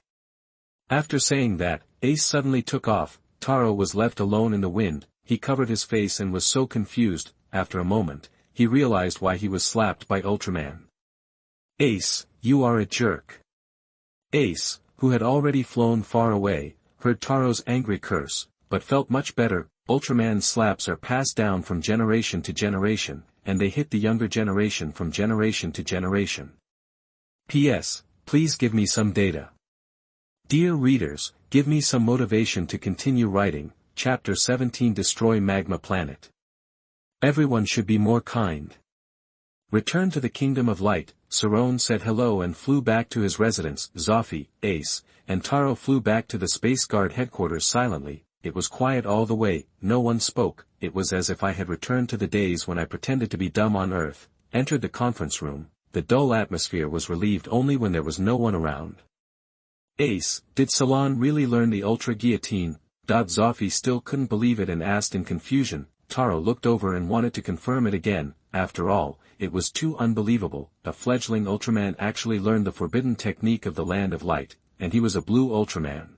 A: After saying that, Ace suddenly took off. Taro was left alone in the wind. He covered his face and was so confused. After a moment, he realized why he was slapped by Ultraman. Ace, you are a jerk. Ace, who had already flown far away, heard Taro's angry curse, but felt much better. Ultraman's slaps are passed down from generation to generation, and they hit the younger generation from generation to generation. P.S. Please give me some data. Dear readers, give me some motivation to continue writing. Chapter 17 Destroy Magma Planet. Everyone should be more kind. Return to the Kingdom of Light. Sarron said hello and flew back to his residence. Zoffy, Ace, and Taro flew back to the Space Guard headquarters silently. It was quiet all the way, no one spoke. It was as if I had returned to the days when I pretended to be dumb on Earth. Entered the conference room. The dull atmosphere was relieved only when there was no one around. Ace, did Salon really learn the Ultra Guillotine? Zoffy still couldn't believe it and asked in confusion. Taro looked over and wanted to confirm it again. After all, it was too unbelievable. A fledgling Ultraman actually learned the forbidden technique of the Land of Light, and he was a blue Ultraman.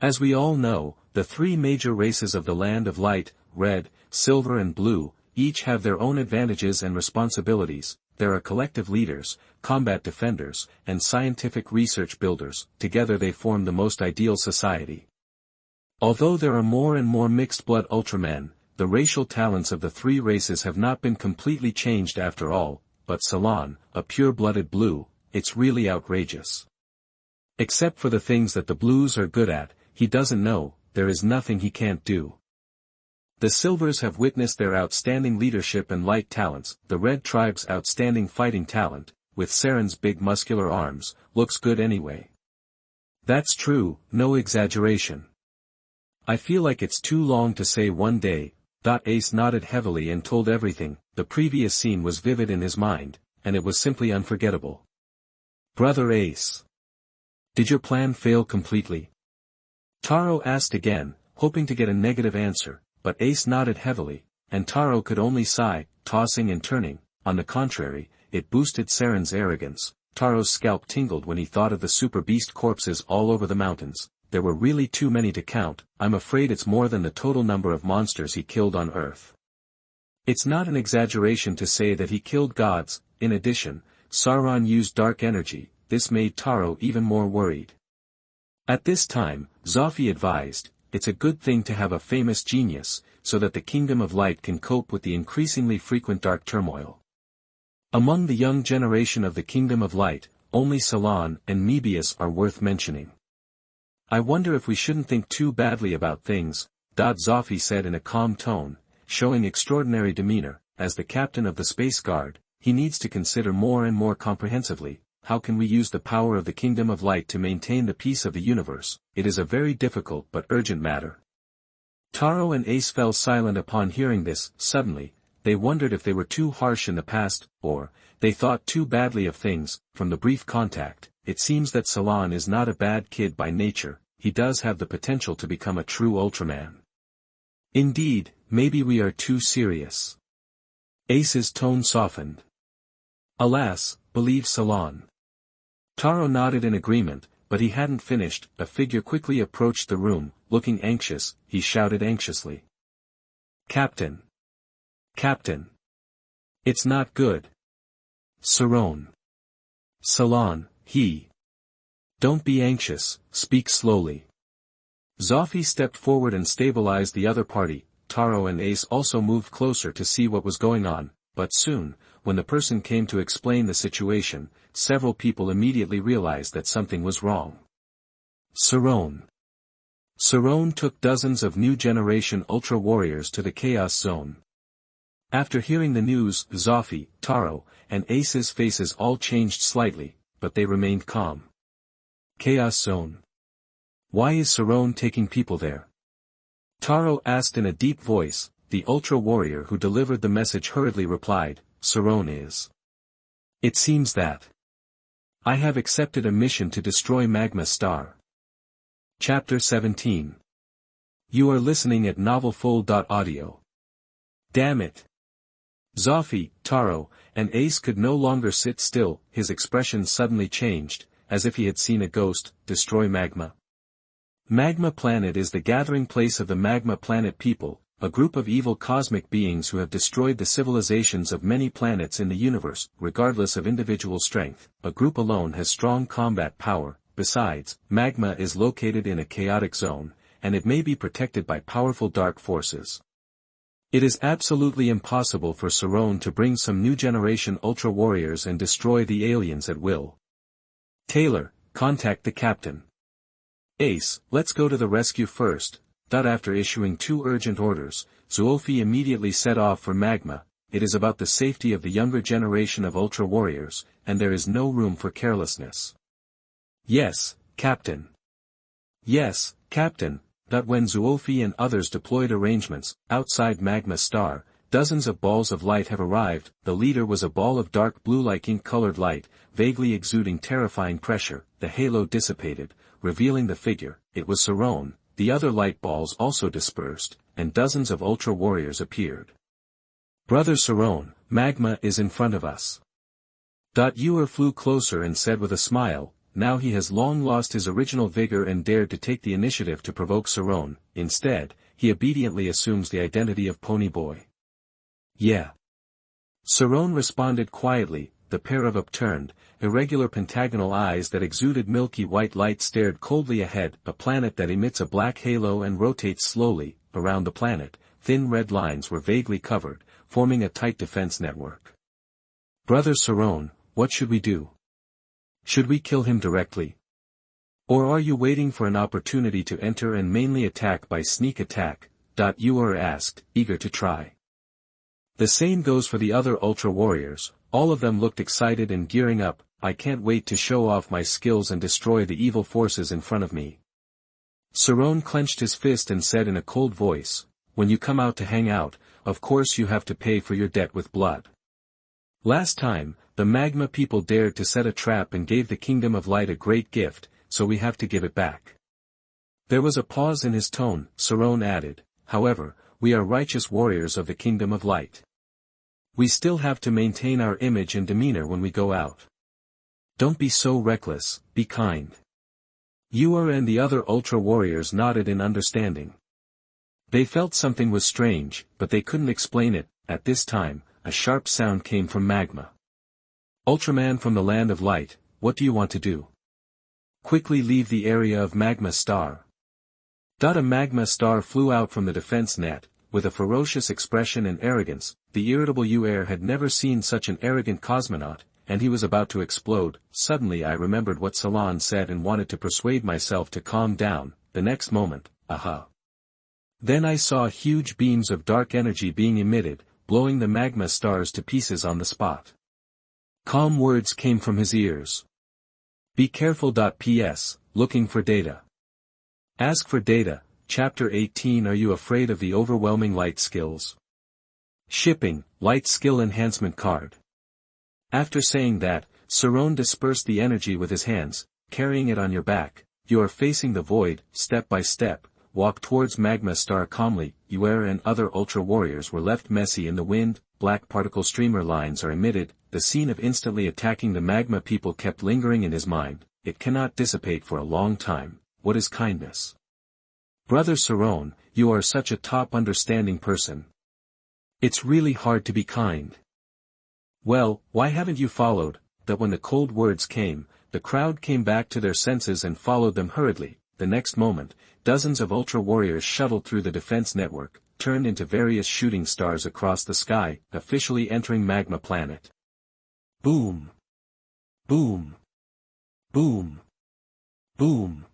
A: As we all know, the 3 major races of the Land of Light, red, silver and blue, each have their own advantages and responsibilities. There are collective leaders, combat defenders, and scientific research builders. Together they form the most ideal society. Although there are more and more mixed-blood Ultramen, the racial talents of the 3 races have not been completely changed after all. But Salon, a pure-blooded blue, it's really outrageous. Except for the things that the blues are good at, he doesn't know, there is nothing he can't do. The silvers have witnessed their outstanding leadership and light talents. The red tribe's outstanding fighting talent, with Sarron's big muscular arms, looks good anyway. That's true, no exaggeration. I feel like it's too long to say one day. Ace nodded heavily and told everything. The previous scene was vivid in his mind, and it was simply unforgettable. Brother Ace. Did your plan fail completely? Taro asked again, hoping to get a negative answer, but Ace nodded heavily, and Taro could only sigh, tossing and turning. On the contrary, it boosted Sarron's arrogance. Taro's scalp tingled when he thought of the super beast corpses all over the mountains. There were really too many to count. I'm afraid it's more than the total number of monsters he killed on Earth. It's not an exaggeration to say that he killed gods. In addition, Sarron used dark energy. This made Taro even more worried. At this time, Zoffy advised, it's a good thing to have a famous genius, so that the Kingdom of Light can cope with the increasingly frequent dark turmoil. Among the young generation of the Kingdom of Light, only Salon and Mebius are worth mentioning. I wonder if we shouldn't think too badly about things, Zoffy said in a calm tone, showing extraordinary demeanor. As the captain of the Space Guard, he needs to consider more and more comprehensively, how can we use the power of the Kingdom of Light to maintain the peace of the universe? It is a very difficult but urgent matter. Taro and Ace fell silent upon hearing this. Suddenly, they wondered if they were too harsh in the past, or, they thought too badly of things. From the brief contact, it seems that Salon is not a bad kid by nature. He does have the potential to become a true Ultraman. Indeed, maybe we are too serious. Ace's tone softened. Alas, believe Salon. Taro nodded in agreement, but he hadn't finished. A figure quickly approached the room, looking anxious. He shouted anxiously. Captain! Captain! It's not good. Sarron. Salon, he. Don't be anxious, speak slowly. Zoffy stepped forward and stabilized the other party. Taro and Ace also moved closer to see what was going on, but soon, when the person came to explain the situation, several people immediately realized that something was wrong. Sarron. Sarron took dozens of new generation Ultra Warriors to the Chaos Zone. After hearing the news, Zoffy, Taro, and Ace's faces all changed slightly, but they remained calm. Chaos Zone. Why is Sarron taking people there? Taro asked in a deep voice. The Ultra Warrior who delivered the message hurriedly replied, Sarron is. It seems that. I have accepted a mission to destroy Magma Star. Chapter 17. You are listening at novelfull.audio. Damn it. Zoffy, Taro, and Ace could no longer sit still. His expression suddenly changed, as if he had seen a ghost. Destroy Magma. Magma Planet is the gathering place of the Magma Planet people, a group of evil cosmic beings who have destroyed the civilizations of many planets in the universe. Regardless of individual strength, a group alone has strong combat power. Besides, Magma is located in a chaotic zone, and it may be protected by powerful dark forces. It is absolutely impossible for Sarron to bring some new generation Ultra Warriors and destroy the aliens at will. Taylor, contact the captain. Ace, let's go to the rescue first. After issuing 2 urgent orders, Zoffy immediately set off for Magma. It is about the safety of the younger generation of Ultra Warriors, and there is no room for carelessness. Yes, Captain. Yes, Captain. When Zoffy and others deployed arrangements, outside Magma Star, dozens of balls of light have arrived. The leader was a ball of dark blue like ink-colored light, vaguely exuding terrifying pressure. The halo dissipated, revealing the figure. It was Sarron. The other light balls also dispersed, and dozens of Ultra Warriors appeared. Brother Sarron, Magma is in front of us. Ewer flew closer and said with a smile, now he has long lost his original vigor and dared to take the initiative to provoke Sarron. Instead, he obediently assumes the identity of Ponyboy. Yeah. Sarron responded quietly. The pair of upturned, irregular pentagonal eyes that exuded milky white light stared coldly ahead. A planet that emits a black halo and rotates slowly. Around the planet, thin red lines were vaguely covered, forming a tight defense network. Brother Sarron, what should we do? Should we kill him directly? Or are you waiting for an opportunity to enter and mainly attack by sneak attack? Ewer asked, eager to try. The same goes for the other Ultra Warriors. All of them looked excited and gearing up. I can't wait to show off my skills and destroy the evil forces in front of me. Sarron clenched his fist and said in a cold voice, when you come out to hang out, of course you have to pay for your debt with blood. Last time, the Magma people dared to set a trap and gave the Kingdom of Light a great gift, so we have to give it back. There was a pause in his tone. Sarron added, however, we are righteous warriors of the Kingdom of Light. We still have to maintain our image and demeanor when we go out. Don't be so reckless, be kind. Ewer and the other Ultra Warriors nodded in understanding. They felt something was strange, but they couldn't explain it. At this time, a sharp sound came from Magma. Ultraman from the Land of Light, what do you want to do? Quickly leave the area of Magma Star. A Magma Star flew out from the defense net, with a ferocious expression and arrogance. The irritable Ewer had never seen such an arrogant cosmonaut, and he was about to explode. Suddenly I remembered what Salon said and wanted to persuade myself to calm down. The next moment, aha. Then I saw huge beams of dark energy being emitted, blowing the Magma Stars to pieces on the spot. Calm words came from his ears. Be careful. P.S. Looking for data. Ask for data. Chapter 18. Are you afraid of the overwhelming light skills? Shipping, light skill enhancement card. After saying that, Sarron dispersed the energy with his hands, carrying it on your back. You are facing the void. Step by step, walk towards Magma Star calmly. Ewer and other Ultra Warriors were left messy in the wind. Black particle streamer lines are emitted. The scene of instantly attacking the Magma people kept lingering in his mind. It cannot dissipate for a long time. What is kindness? Brother Sarron, you are such a top understanding person. It's really hard to be kind. Well, why haven't you followed? When the cold words came, the crowd came back to their senses and followed them hurriedly. the next moment, dozens of Ultra Warriors shuttled through the defense network, turned into various shooting stars across the sky, officially entering Magma Planet. Boom! Boom! Boom! Boom!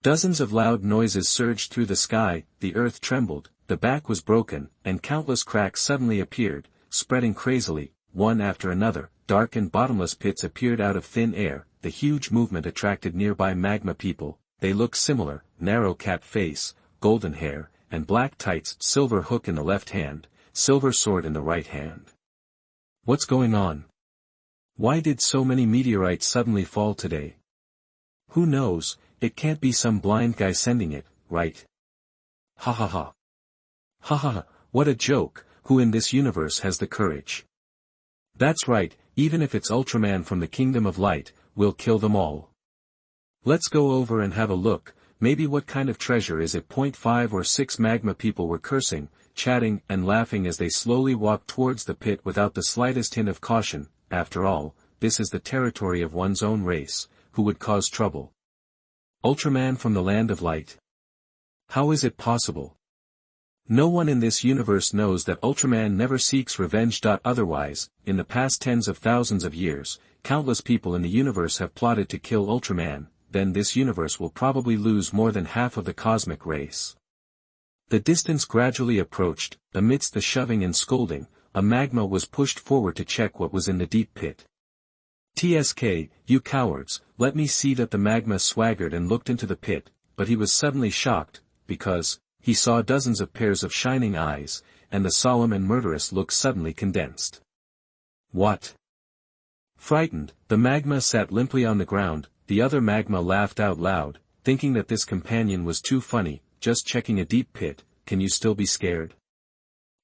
A: Dozens of loud noises surged through the sky, the earth trembled, the back was broken, and countless cracks suddenly appeared, spreading crazily, one after another. Dark and bottomless pits appeared out of thin air. The huge movement attracted nearby magma people. They looked similar, narrow cat face, golden hair, and black tights, silver hook in the left hand, silver sword in the right hand. What's going on? Why did so many meteorites suddenly fall today? Who knows, it can't be some blind guy sending it, right? Ha ha ha. Ha ha ha, what a joke, who in this universe has the courage? That's right, even if it's Ultraman from the Kingdom of Light, we'll kill them all. Let's go over and have a look, maybe what kind of treasure is it? 5 or 6 magma people were cursing, chatting and laughing as they slowly walked towards the pit without the slightest hint of caution. After all, this is the territory of one's own race, who would cause trouble? Ultraman from the Land of Light. How is it possible? No one in this universe knows that Ultraman never seeks revenge. Otherwise, in the past tens of thousands of years, countless people in the universe have plotted to kill Ultraman, then this universe will probably lose more than half of the cosmic race. The distance gradually approached. Amidst the shoving and scolding, a magma was pushed forward to check what was in the deep pit. "TSK, you cowards, let me see." That the magma swaggered and looked into the pit, but he was suddenly shocked, because he saw dozens of pairs of shining eyes, and the solemn and murderous look suddenly condensed. What? Frightened, the magma sat limply on the ground. The other magma laughed out loud, thinking that this companion was too funny. Just checking a deep pit, can you still be scared?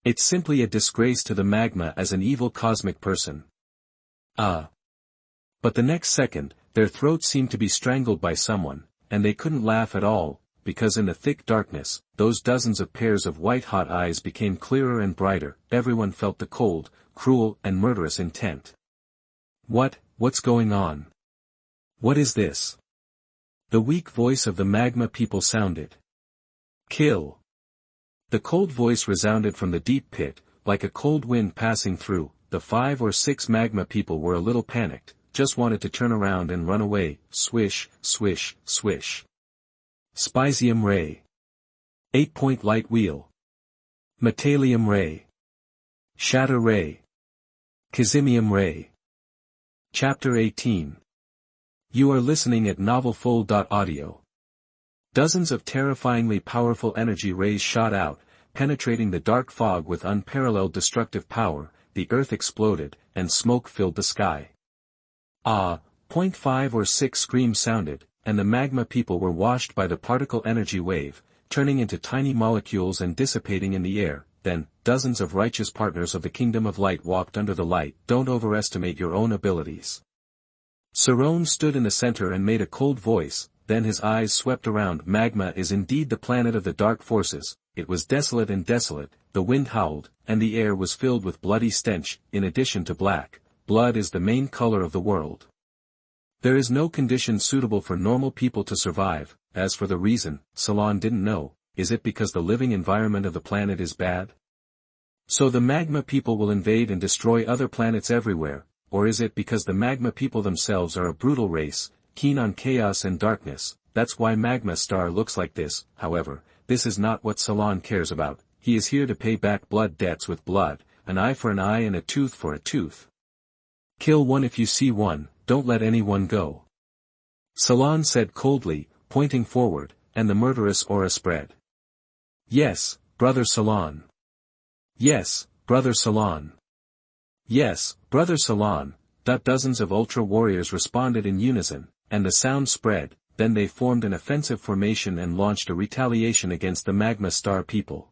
A: It's simply a disgrace to the magma as an evil cosmic person. But the next second, their throats seemed to be strangled by someone, and they couldn't laugh at all, because in the thick darkness, those dozens of pairs of white-hot eyes became clearer and brighter. Everyone felt the cold, cruel and murderous intent. What's going on? What is this? The weak voice of the magma people sounded. Kill. The cold voice resounded from the deep pit, like a cold wind passing through. The 5 or 6 magma people were a little panicked, just wanted to turn around and run away. Swish, swish, swish. Spicium ray. 8-point light wheel. Metalium ray. Shatter ray. Kazimium ray. Chapter 18. You are listening at novelfull.audio. Dozens of terrifyingly powerful energy rays shot out, penetrating the dark fog with unparalleled destructive power. The earth exploded, and smoke filled the sky. 5 or 6 screams sounded, and the magma people were washed by the particle energy wave, turning into tiny molecules and dissipating in the air. Then, dozens of righteous partners of the Kingdom of Light walked under the light. Don't overestimate your own abilities. Sarron stood in the center and made a cold voice, then his eyes swept around. Magma is indeed the planet of the dark forces. It was desolate and desolate, the wind howled, and the air was filled with bloody stench. In addition to black, blood is the main color of the world. There is no condition suitable for normal people to survive. As for the reason, Sarron didn't know. Is it because the living environment of the planet is bad? So the magma people will invade and destroy other planets everywhere, or is it because the magma people themselves are a brutal race, keen on chaos and darkness? That's why Magma Star looks like this. However, this is not what Sarron cares about. He is here to pay back blood debts with blood, an eye for an eye and a tooth for a tooth. Kill one if you see one, don't let anyone go. Sarron said coldly, pointing forward, and the murderous aura spread. Yes, Brother Sarron. Yes, Brother Sarron. Yes, Brother Sarron. Dozens of Ultra Warriors responded in unison, and the sound spread. Then they formed an offensive formation and launched a retaliation against the Magma Star people.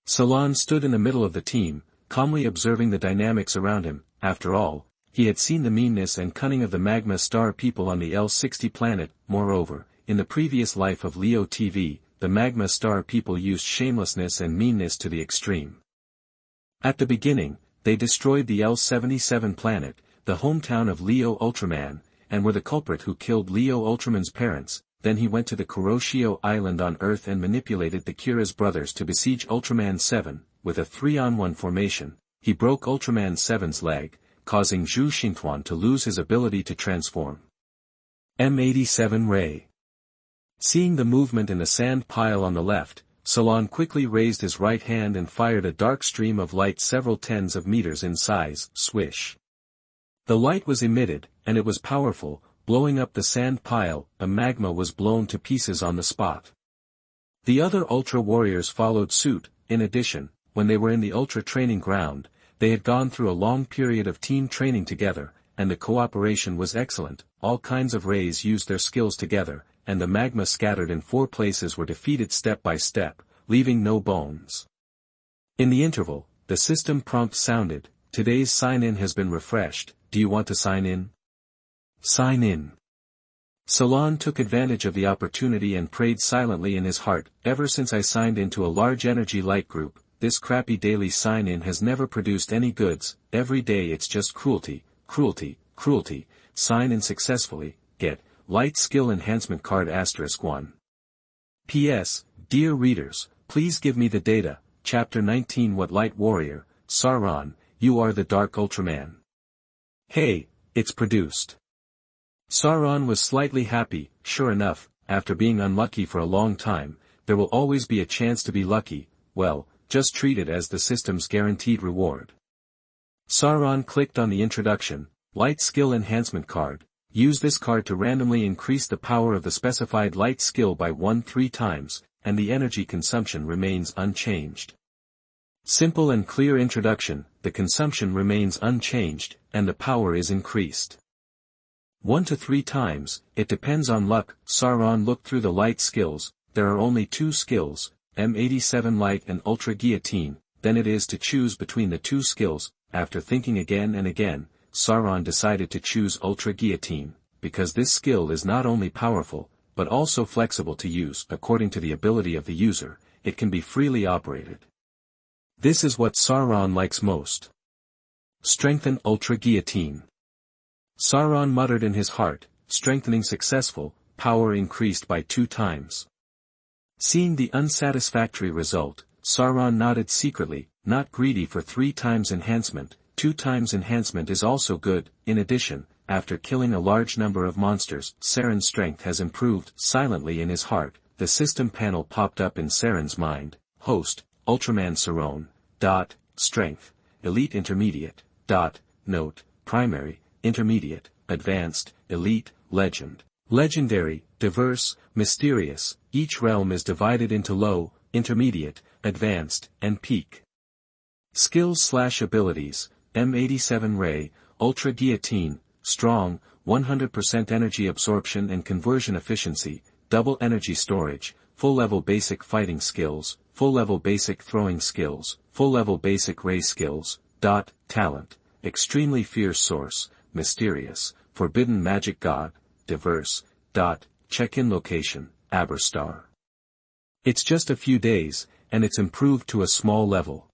A: Sarron stood in the middle of the team, calmly observing the dynamics around him. After all, he had seen the meanness and cunning of the Magma Star people on the L60 planet. Moreover, in the previous life of Leo TV, the Magma Star people used shamelessness and meanness to the extreme. At the beginning, they destroyed the L77 planet, the hometown of Leo Ultraman, and were the culprit who killed Leo Ultraman's parents. then he went to the Kuroshio Island on Earth and manipulated the Kira's brothers to besiege Ultraman 7, with a 3-on-1 formation. He broke Ultraman 7's leg, causing Zhu Xingtuan to lose his ability to transform. M87 Ray. Seeing the movement in the sand pile on the left, Sarron quickly raised his right hand and fired a dark stream of light several tens of meters in size. Swish. The light was emitted, and it was powerful, blowing up the sand pile. A magma was blown to pieces on the spot. The other Ultra warriors followed suit. In addition, when they were in the Ultra training ground, they had gone through a long period of team training together, and the cooperation was excellent. All kinds of rays used their skills together, and the magma scattered in 4 places were defeated step by step, leaving no bones. In the interval, the system prompt sounded, "Today's sign-in has been refreshed, do you want to sign in?" Sign in. Sarron took advantage of the opportunity and prayed silently in his heart, "Ever since I signed into a large energy light group, this crappy daily sign-in has never produced any goods. Every day it's just cruelty, cruelty, cruelty. Sign in successfully, get Light Skill Enhancement Card *1. P.S. Dear readers, please give me the data. Chapter 19 What Light Warrior, Sarron, you are the Dark Ultraman. Hey, it's produced." Sarron was slightly happy. Sure enough, after being unlucky for a long time, there will always be a chance to be lucky. Well, just treat it as the system's guaranteed reward. Sarron clicked on the introduction, Light Skill Enhancement Card. Use this card to randomly increase the power of the specified light skill by 1-3 times, and the energy consumption remains unchanged. Simple and clear introduction, the consumption remains unchanged, and the power is increased. 1 to 3 times, it depends on luck. Sarron looked through the light skills. There are only 2 skills, M87 Light and Ultra Guillotine. Then it is to choose between the 2 skills. After thinking again and again, Sarron decided to choose Ultra Guillotine, because this skill is not only powerful, but also flexible to use. According to the ability of the user, it can be freely operated. This is what Sarron likes most. Strengthen Ultra Guillotine. Sarron muttered in his heart, strengthening successful, power increased by 2 times. Seeing the unsatisfactory result, Sarron nodded secretly, not greedy for 3 times enhancement. 2 times enhancement is also good. In addition, after killing a large number of monsters, Sarron's strength has improved. Silently in his heart, the system panel popped up in Sarron's mind. Host, Ultraman Sarron. Strength, Elite Intermediate. Note, Primary, Intermediate, Advanced, Elite, Legend. Legendary, Diverse, Mysterious. Each realm is divided into Low, Intermediate, Advanced, and Peak. Skills/abilities. M87 Ray, Ultra Guillotine, Strong, 100% energy absorption and conversion efficiency, double energy storage, full-level basic fighting skills, full-level basic throwing skills, full-level basic ray skills. Talent, extremely fierce source, mysterious, forbidden magic god, diverse. Check-in location, Aberstar. It's just a few days, and it's improved to a small level.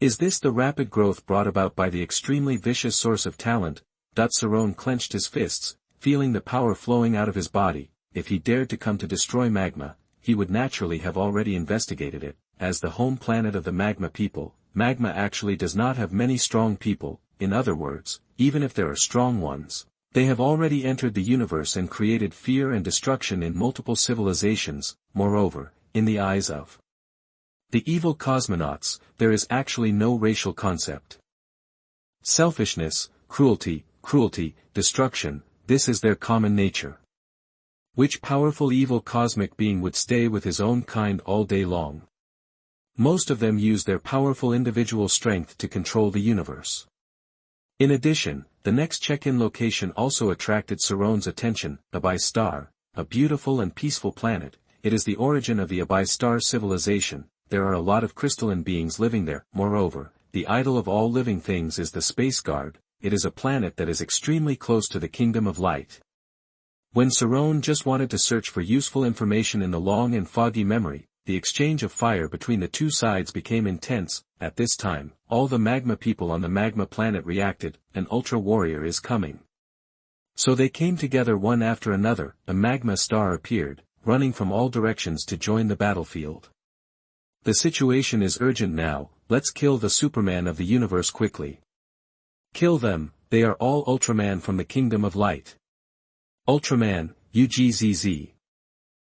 A: Is this the rapid growth brought about by the extremely vicious source of talent? Sarron clenched his fists, feeling the power flowing out of his body. If he dared to come to destroy Magma, he would naturally have already investigated it. As the home planet of the Magma people, Magma actually does not have many strong people. In other words, even if there are strong ones, they have already entered the universe and created fear and destruction in multiple civilizations. Moreover, in the eyes of the evil cosmonauts, there is actually no racial concept. Selfishness, cruelty, destruction, this is their common nature. Which powerful evil cosmic being would stay with his own kind all day long? Most of them use their powerful individual strength to control the universe. In addition, the next check-in location also attracted Sarron's attention, Abysstar, a beautiful and peaceful planet. It is the origin of the Abysstar civilization. There are a lot of crystalline beings living there. Moreover, the idol of all living things is the Space Guard. It is a planet that is extremely close to the Kingdom of Light. When Sarron just wanted to search for useful information in the long and foggy memory, the exchange of fire between the 2 sides became intense. At this time, all the Magma people on the Magma planet reacted. An Ultra Warrior is coming. So they came together one after another. A magma star appeared, running from all directions to join the battlefield. The situation is urgent now, let's kill the Superman of the universe quickly. Kill them, they are all Ultraman from the Kingdom of Light. Ultraman, UGZZ.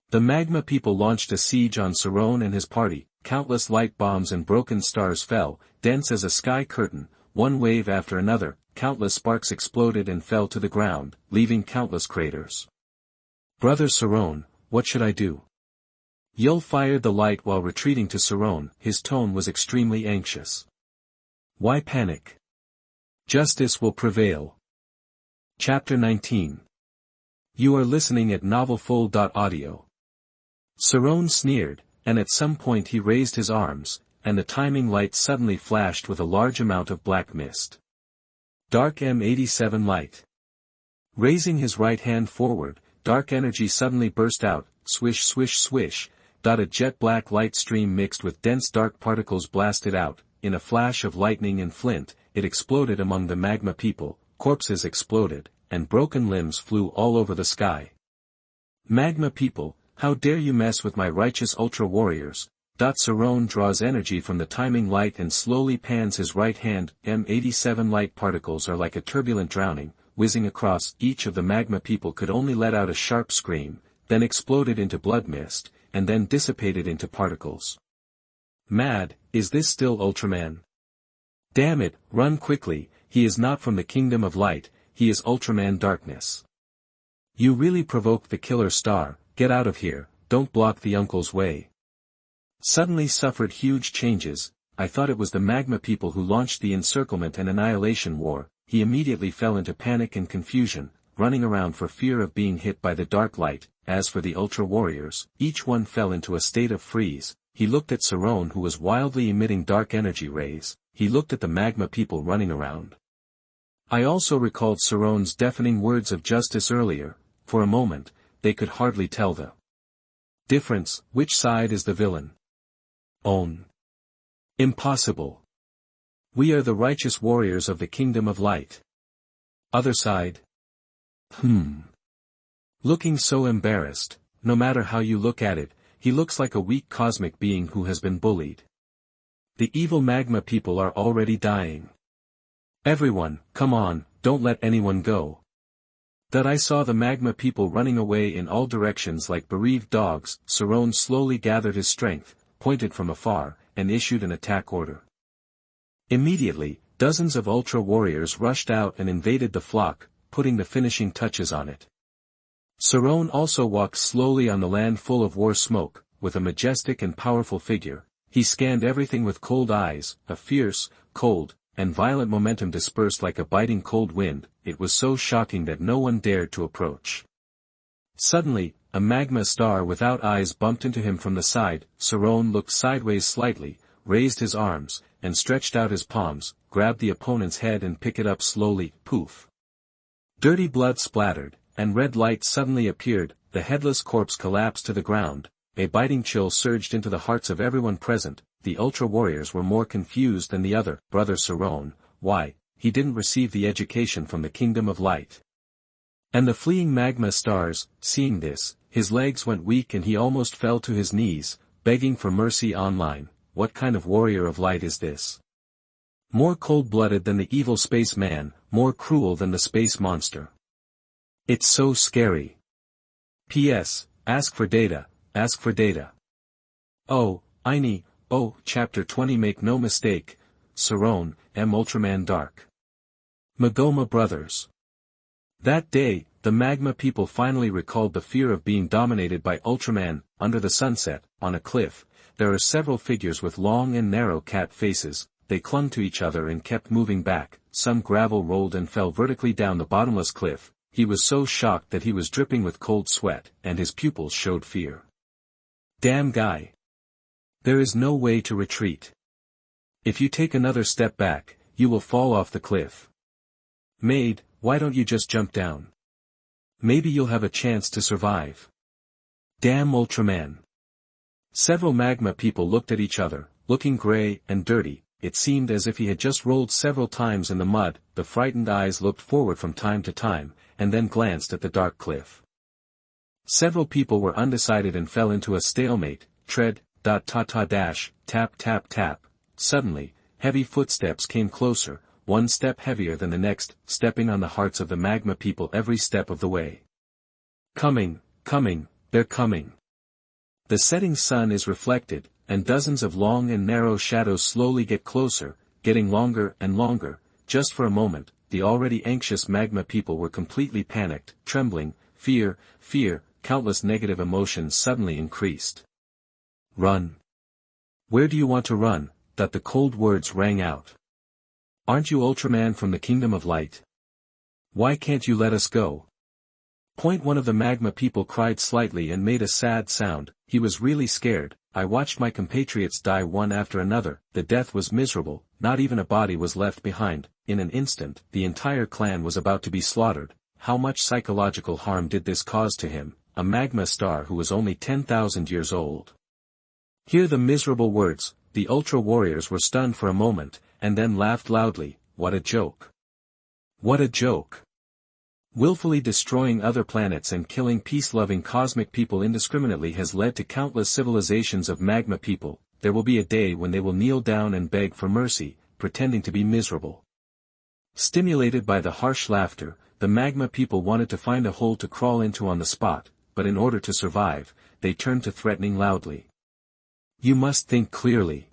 A: The magma people launched a siege on Sarron and his party. Countless light bombs and broken stars fell, dense as a sky curtain, one wave after another. Countless sparks exploded and fell to the ground, leaving countless craters. Brother Sarron, what should I do? Yul fired the light while retreating to Sarron. His tone was extremely anxious. Why panic? Justice will prevail. Chapter 19. You are listening at novelfull.audio. Sarron sneered, and at some point he raised his arms, and the timing light suddenly flashed with a large amount of black mist. Dark M87 light. Raising his right hand forward, dark energy suddenly burst out, swish swish swish, a jet black light stream mixed with dense dark particles blasted out. In a flash of lightning and flint, it exploded among the magma people, corpses exploded, and broken limbs flew all over the sky. Magma people, how dare you mess with my righteous ultra warriors? Sarron draws energy from the timing light and slowly pans his right hand. M87 light particles are like a turbulent drowning, whizzing across. Each of the magma people could only let out a sharp scream, then exploded into blood mist, and then dissipated into particles. Mad, is this still Ultraman? Damn it, run quickly, he is not from the Kingdom of Light, he is Ultraman Darkness. You really provoked the killer star, get out of here, don't block the uncle's way. Suddenly suffered huge changes. I thought it was the magma people who launched the encirclement and annihilation war. He immediately fell into panic and confusion, running around for fear of being hit by the dark light. As for the ultra warriors, each one fell into a state of freeze. He looked at Sarron who was wildly emitting dark energy rays. He looked at the magma people running around. I also recalled Sarron's deafening words of justice earlier. For a moment, they could hardly tell the difference. Which side is the villain? Own. Impossible. We are the righteous warriors of the Kingdom of Light. Other side? Looking so embarrassed, no matter how you look at it, he looks like a weak cosmic being who has been bullied. The evil magma people are already dying. Everyone, come on, don't let anyone go. I saw the magma people running away in all directions like bereaved dogs. Sarron slowly gathered his strength, pointed from afar, and issued an attack order. Immediately, dozens of ultra warriors rushed out and invaded the flock, putting the finishing touches on it. Sarron also walked slowly on the land full of war smoke, with a majestic and powerful figure. He scanned everything with cold eyes, a fierce, cold, and violent momentum dispersed like a biting cold wind. It was so shocking that no one dared to approach. Suddenly, a magma star without eyes bumped into him from the side. Sarron looked sideways slightly, raised his arms, and stretched out his palms, grabbed the opponent's head and picked it up slowly. Poof! Dirty blood splattered, and red light suddenly appeared. The headless corpse collapsed to the ground. A biting chill surged into the hearts of everyone present. The ultra warriors were more confused than the other. Brother Sarron, why, he didn't receive the education from the Kingdom of Light. And the fleeing magma stars, seeing this, his legs went weak and he almost fell to his knees, begging for mercy online. What kind of warrior of light is this? More cold-blooded than the evil space man, more cruel than the space monster. It's so scary. P.S. Ask for data, ask for data. Oh, Chapter 20. Make no mistake, Sarron, Ultraman Dark. Magoma Brothers. That day, the magma people finally recalled the fear of being dominated by Ultraman. Under the sunset, on a cliff, there are several figures with long and narrow cat faces. They clung to each other and kept moving back. Some gravel rolled and fell vertically down the bottomless cliff. He was so shocked that he was dripping with cold sweat, and his pupils showed fear. Damn guy. There is no way to retreat. If you take another step back, you will fall off the cliff. Maid, why don't you just jump down? Maybe you'll have a chance to survive. Damn Ultraman. Several magma people looked at each other, looking gray and dirty. It seemed as if he had just rolled several times in the mud. The frightened eyes looked forward from time to time, and then glanced at the dark cliff. Several people were undecided and fell into a stalemate. Tread, dash, tap tap tap. Suddenly, heavy footsteps came closer, one step heavier than the next, stepping on the hearts of the magma people every step of the way. Coming, they're coming. The setting sun is reflected, and dozens of long and narrow shadows slowly get closer, getting longer and longer. Just for a moment, the already anxious magma people were completely panicked, trembling, fear, countless negative emotions suddenly increased. Run. Where do you want to run? That the cold words rang out. Aren't you Ultraman from the Kingdom of Light? Why can't you let us go? One of the magma people cried slightly and made a sad sound. He was really scared. I watched my compatriots die one after another. The death was miserable, not even a body was left behind. In an instant, the entire clan was about to be slaughtered. How much psychological harm did this cause to him, a magma star who was only 10,000 years old? Hear the miserable words. The Ultra Warriors were stunned for a moment, and then laughed loudly. What a joke. What a joke. Willfully destroying other planets and killing peace-loving cosmic people indiscriminately has led to countless civilizations of magma people. There will be a day when they will kneel down and beg for mercy, pretending to be miserable. Stimulated by the harsh laughter, the magma people wanted to find a hole to crawl into on the spot, but in order to survive, they turned to threatening loudly. You must think clearly.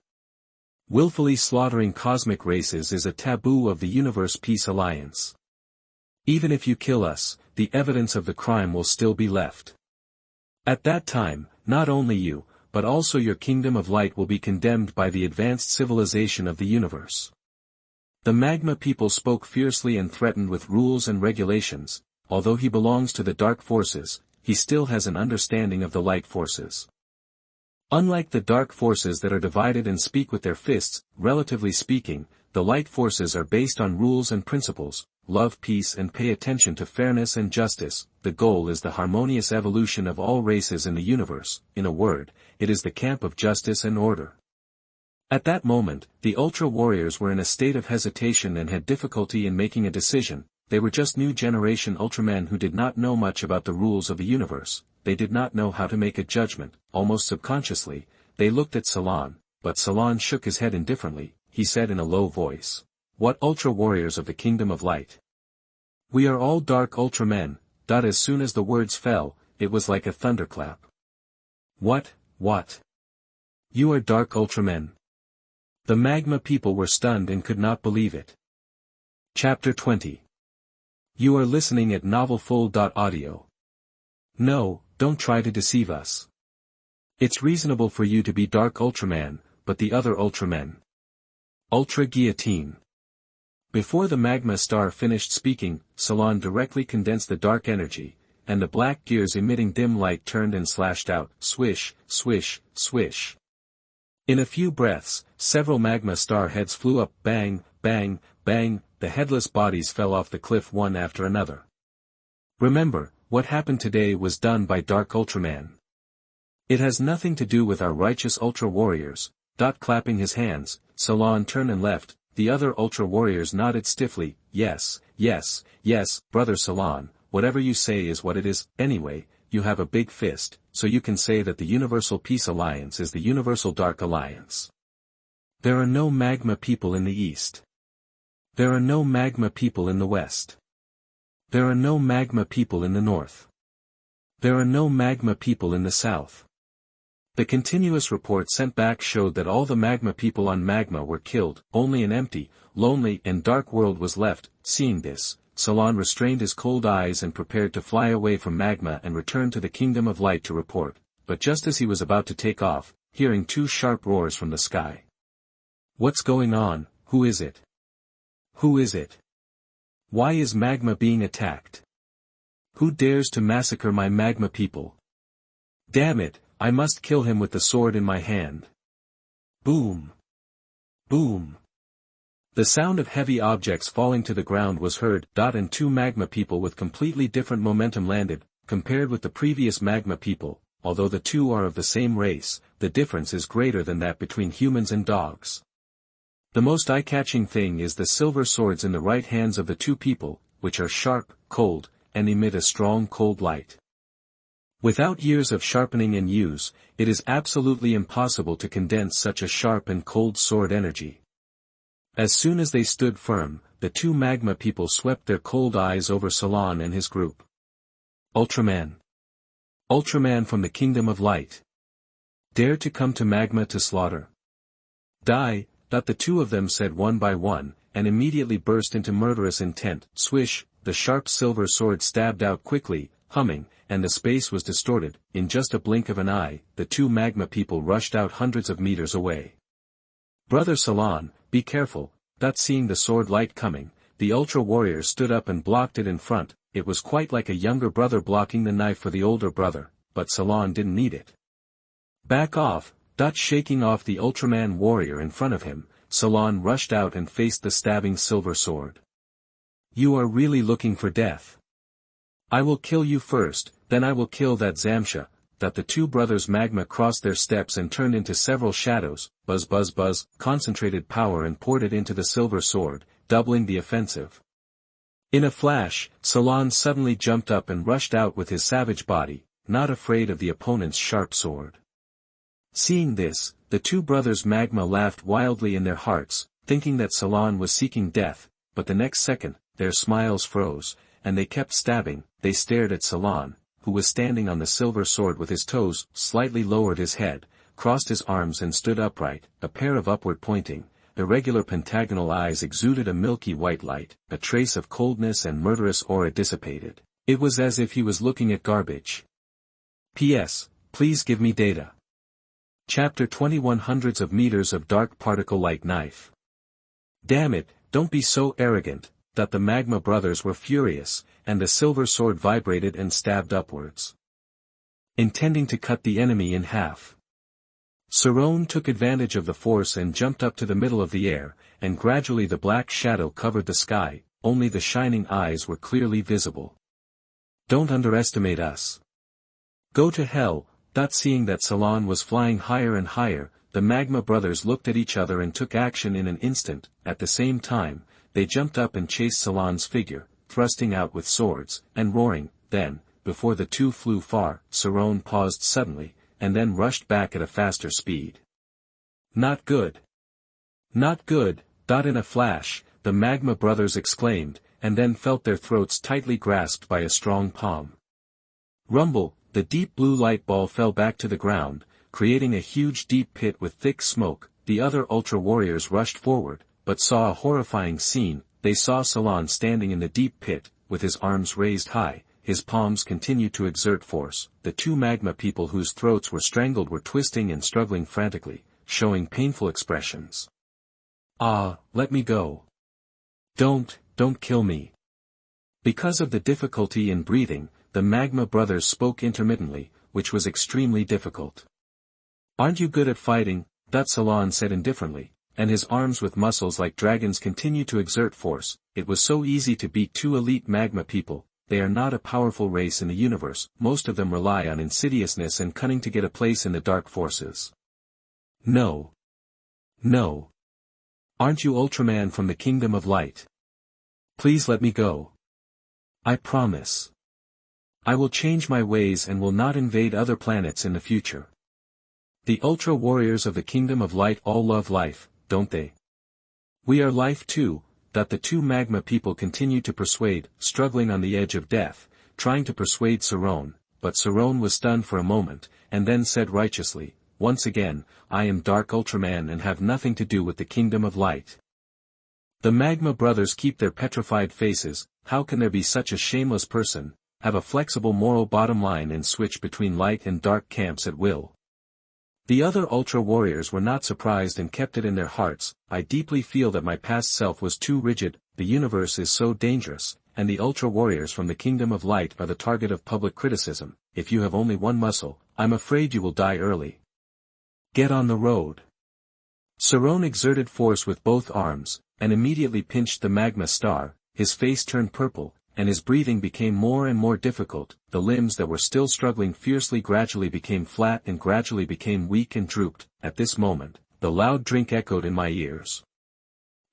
A: Willfully slaughtering cosmic races is a taboo of the Universe Peace Alliance. Even if you kill us, the evidence of the crime will still be left. At that time, not only you, but also your Kingdom of Light will be condemned by the advanced civilization of the universe. The magma people spoke fiercely and threatened with rules and regulations. Although he belongs to the dark forces, he still has an understanding of the light forces. Unlike the dark forces that are divided and speak with their fists, relatively speaking, the light forces are based on rules and principles. Love peace and pay attention to fairness and justice. The goal is the harmonious evolution of all races in the universe. In a word, it is the camp of justice and order. At that moment, the Ultra Warriors were in a state of hesitation and had difficulty in making a decision. They were just new generation Ultramen who did not know much about the rules of the universe. They did not know how to make a judgment. Almost subconsciously, they looked at Sarron, but Sarron shook his head indifferently. He said in a low voice, "What Ultra Warriors of the Kingdom of Light? We are all Dark Ultramen." As soon as the words fell, it was like a thunderclap. What? You are Dark Ultramen? The magma people were stunned and could not believe it. Chapter 20. You are listening at novelfull.audio. No, don't try to deceive us. It's reasonable for you to be Dark Ultraman, but the other Ultramen. Ultra Guillotine. Before the magma star finished speaking, Sarron directly condensed the dark energy, and the black gears emitting dim light turned and slashed out, swish, swish, swish. In a few breaths, several magma star heads flew up, bang, bang, bang, the headless bodies fell off the cliff one after another. Remember, what happened today was done by Dark Ultraman. It has nothing to do with our righteous Ultra Warriors. Clapping his hands, Sarron turned and left. The other Ultra Warriors nodded stiffly. Yes, brother Sarron, whatever you say is what it is. Anyway, you have a big fist, so you can say that the Universal Peace Alliance is the Universal Dark Alliance. There are no magma people in the East. There are no magma people in the West. There are no magma people in the North. There are no magma people in the South. The continuous report sent back showed that all the magma people on magma were killed. Only an empty, lonely and dark world was left. Seeing this, Sarron restrained his cold eyes and prepared to fly away from magma and return to the Kingdom of Light to report. But just as he was about to take off, hearing two sharp roars from the sky. What's going on? Who is it? Who is it? Why is magma being attacked? Who dares to massacre my magma people? Damn it! I must kill him with the sword in my hand. Boom! Boom! The sound of heavy objects falling to the ground was heard. And two magma people with completely different momentum landed. Compared with the previous magma people, although the two are of the same race, the difference is greater than that between humans and dogs. The most eye-catching thing is the silver swords in the right hands of the two people, which are sharp, cold, and emit a strong cold light. Without years of sharpening and use, it is absolutely impossible to condense such a sharp and cold sword energy. As soon as they stood firm, the two magma people swept their cold eyes over Sarron and his group. Ultraman. Ultraman from the Kingdom of Light. Dare to come to magma to slaughter. Die, that the two of them said one by one, and immediately burst into murderous intent. Swish, the sharp silver sword stabbed out quickly, humming, and the space was distorted. In just a blink of an eye, the two magma people rushed out hundreds of meters away. Brother Sarron, be careful, that seeing the sword light coming, the ultra warrior stood up and blocked it in front. It was quite like a younger brother blocking the knife for the older brother, but Sarron didn't need it. Back off, shaking off the Ultraman warrior in front of him, Sarron rushed out and faced the stabbing silver sword. You are really looking for death. I will kill you first, then I will kill that Zamsha. That the two brothers magma crossed their steps and turned into several shadows, buzz buzz buzz, concentrated power and poured it into the silver sword, doubling the offensive. In a flash, Sarron suddenly jumped up and rushed out with his savage body, not afraid of the opponent's sharp sword. Seeing this, the two brothers magma laughed wildly in their hearts, thinking that Sarron was seeking death, but the next second, their smiles froze, and they kept stabbing. They stared at Sarron, who was standing on the silver sword with his toes, slightly lowered his head, crossed his arms and stood upright. A pair of upward-pointing, irregular pentagonal eyes exuded a milky white light. A trace of coldness and murderous aura dissipated. It was as if he was looking at garbage. P.S. Please give me data. Chapter 21. Hundreds of meters of dark particle-like knife. Damn it, don't be so arrogant. That the magma brothers were furious, and the silver sword vibrated and stabbed upwards, intending to cut the enemy in half. Sarron took advantage of the force and jumped up to the middle of the air, and gradually the black shadow covered the sky. Only the shining eyes were clearly visible. Don't underestimate us. Go to hell. Seeing that Sarron was flying higher and higher, the magma brothers looked at each other and took action in an instant. At the same time, they jumped up and chased Sarron's figure, thrusting out with swords, and roaring. Then, before the two flew far, Sarron paused suddenly, and then rushed back at a faster speed. Not good. Not good. In a flash, the magma brothers exclaimed, and then felt their throats tightly grasped by a strong palm. Rumble, the deep blue light ball fell back to the ground, creating a huge deep pit with thick smoke. The other ultra warriors rushed forward, but saw a horrifying scene. They saw Sarron standing in the deep pit, with his arms raised high. His palms continued to exert force. The two magma people whose throats were strangled were twisting and struggling frantically, showing painful expressions. Ah, let me go. Don't kill me. Because of the difficulty in breathing, the magma brothers spoke intermittently, which was extremely difficult. Aren't you good at fighting? Sarron said indifferently, and his arms with muscles like dragons continued to exert force. It was so easy to beat two elite magma people. They are not a powerful race in the universe. Most of them rely on insidiousness and cunning to get a place in the dark forces. No. Aren't you Ultraman from the Kingdom of Light? Please let me go. I promise. I will change my ways and will not invade other planets in the future. The Ultra Warriors of the Kingdom of Light all love life, don't they? We are life too. The two magma people continued to persuade, struggling on the edge of death, trying to persuade Sarron, but Sarron was stunned for a moment, and then said righteously, once again, I am Dark Ultraman and have nothing to do with the Kingdom of Light. The magma brothers keep their petrified faces. How can there be such a shameless person, have a flexible moral bottom line and switch between light and dark camps at will? The other Ultra Warriors were not surprised and kept it in their hearts. I deeply feel that my past self was too rigid. The universe is so dangerous, and the Ultra Warriors from the Kingdom of Light are the target of public criticism. If you have only one muscle, I'm afraid you will die early. Get on the road. Sarron exerted force with both arms, and immediately pinched the magma star. His face turned purple, and his breathing became more and more difficult. The limbs that were still struggling fiercely gradually became flat and gradually became weak and drooped. At this moment, the loud drink echoed in my ears.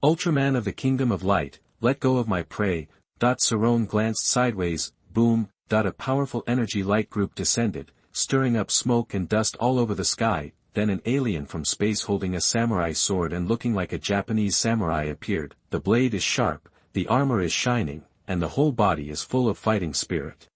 A: Ultraman of the Kingdom of Light, let go of my prey. Sarron glanced sideways. Boom, a powerful energy light group descended, stirring up smoke and dust all over the sky. Then an alien from space holding a samurai sword and looking like a Japanese samurai appeared. The blade is sharp, the armor is shining, and the whole body is full of fighting spirit.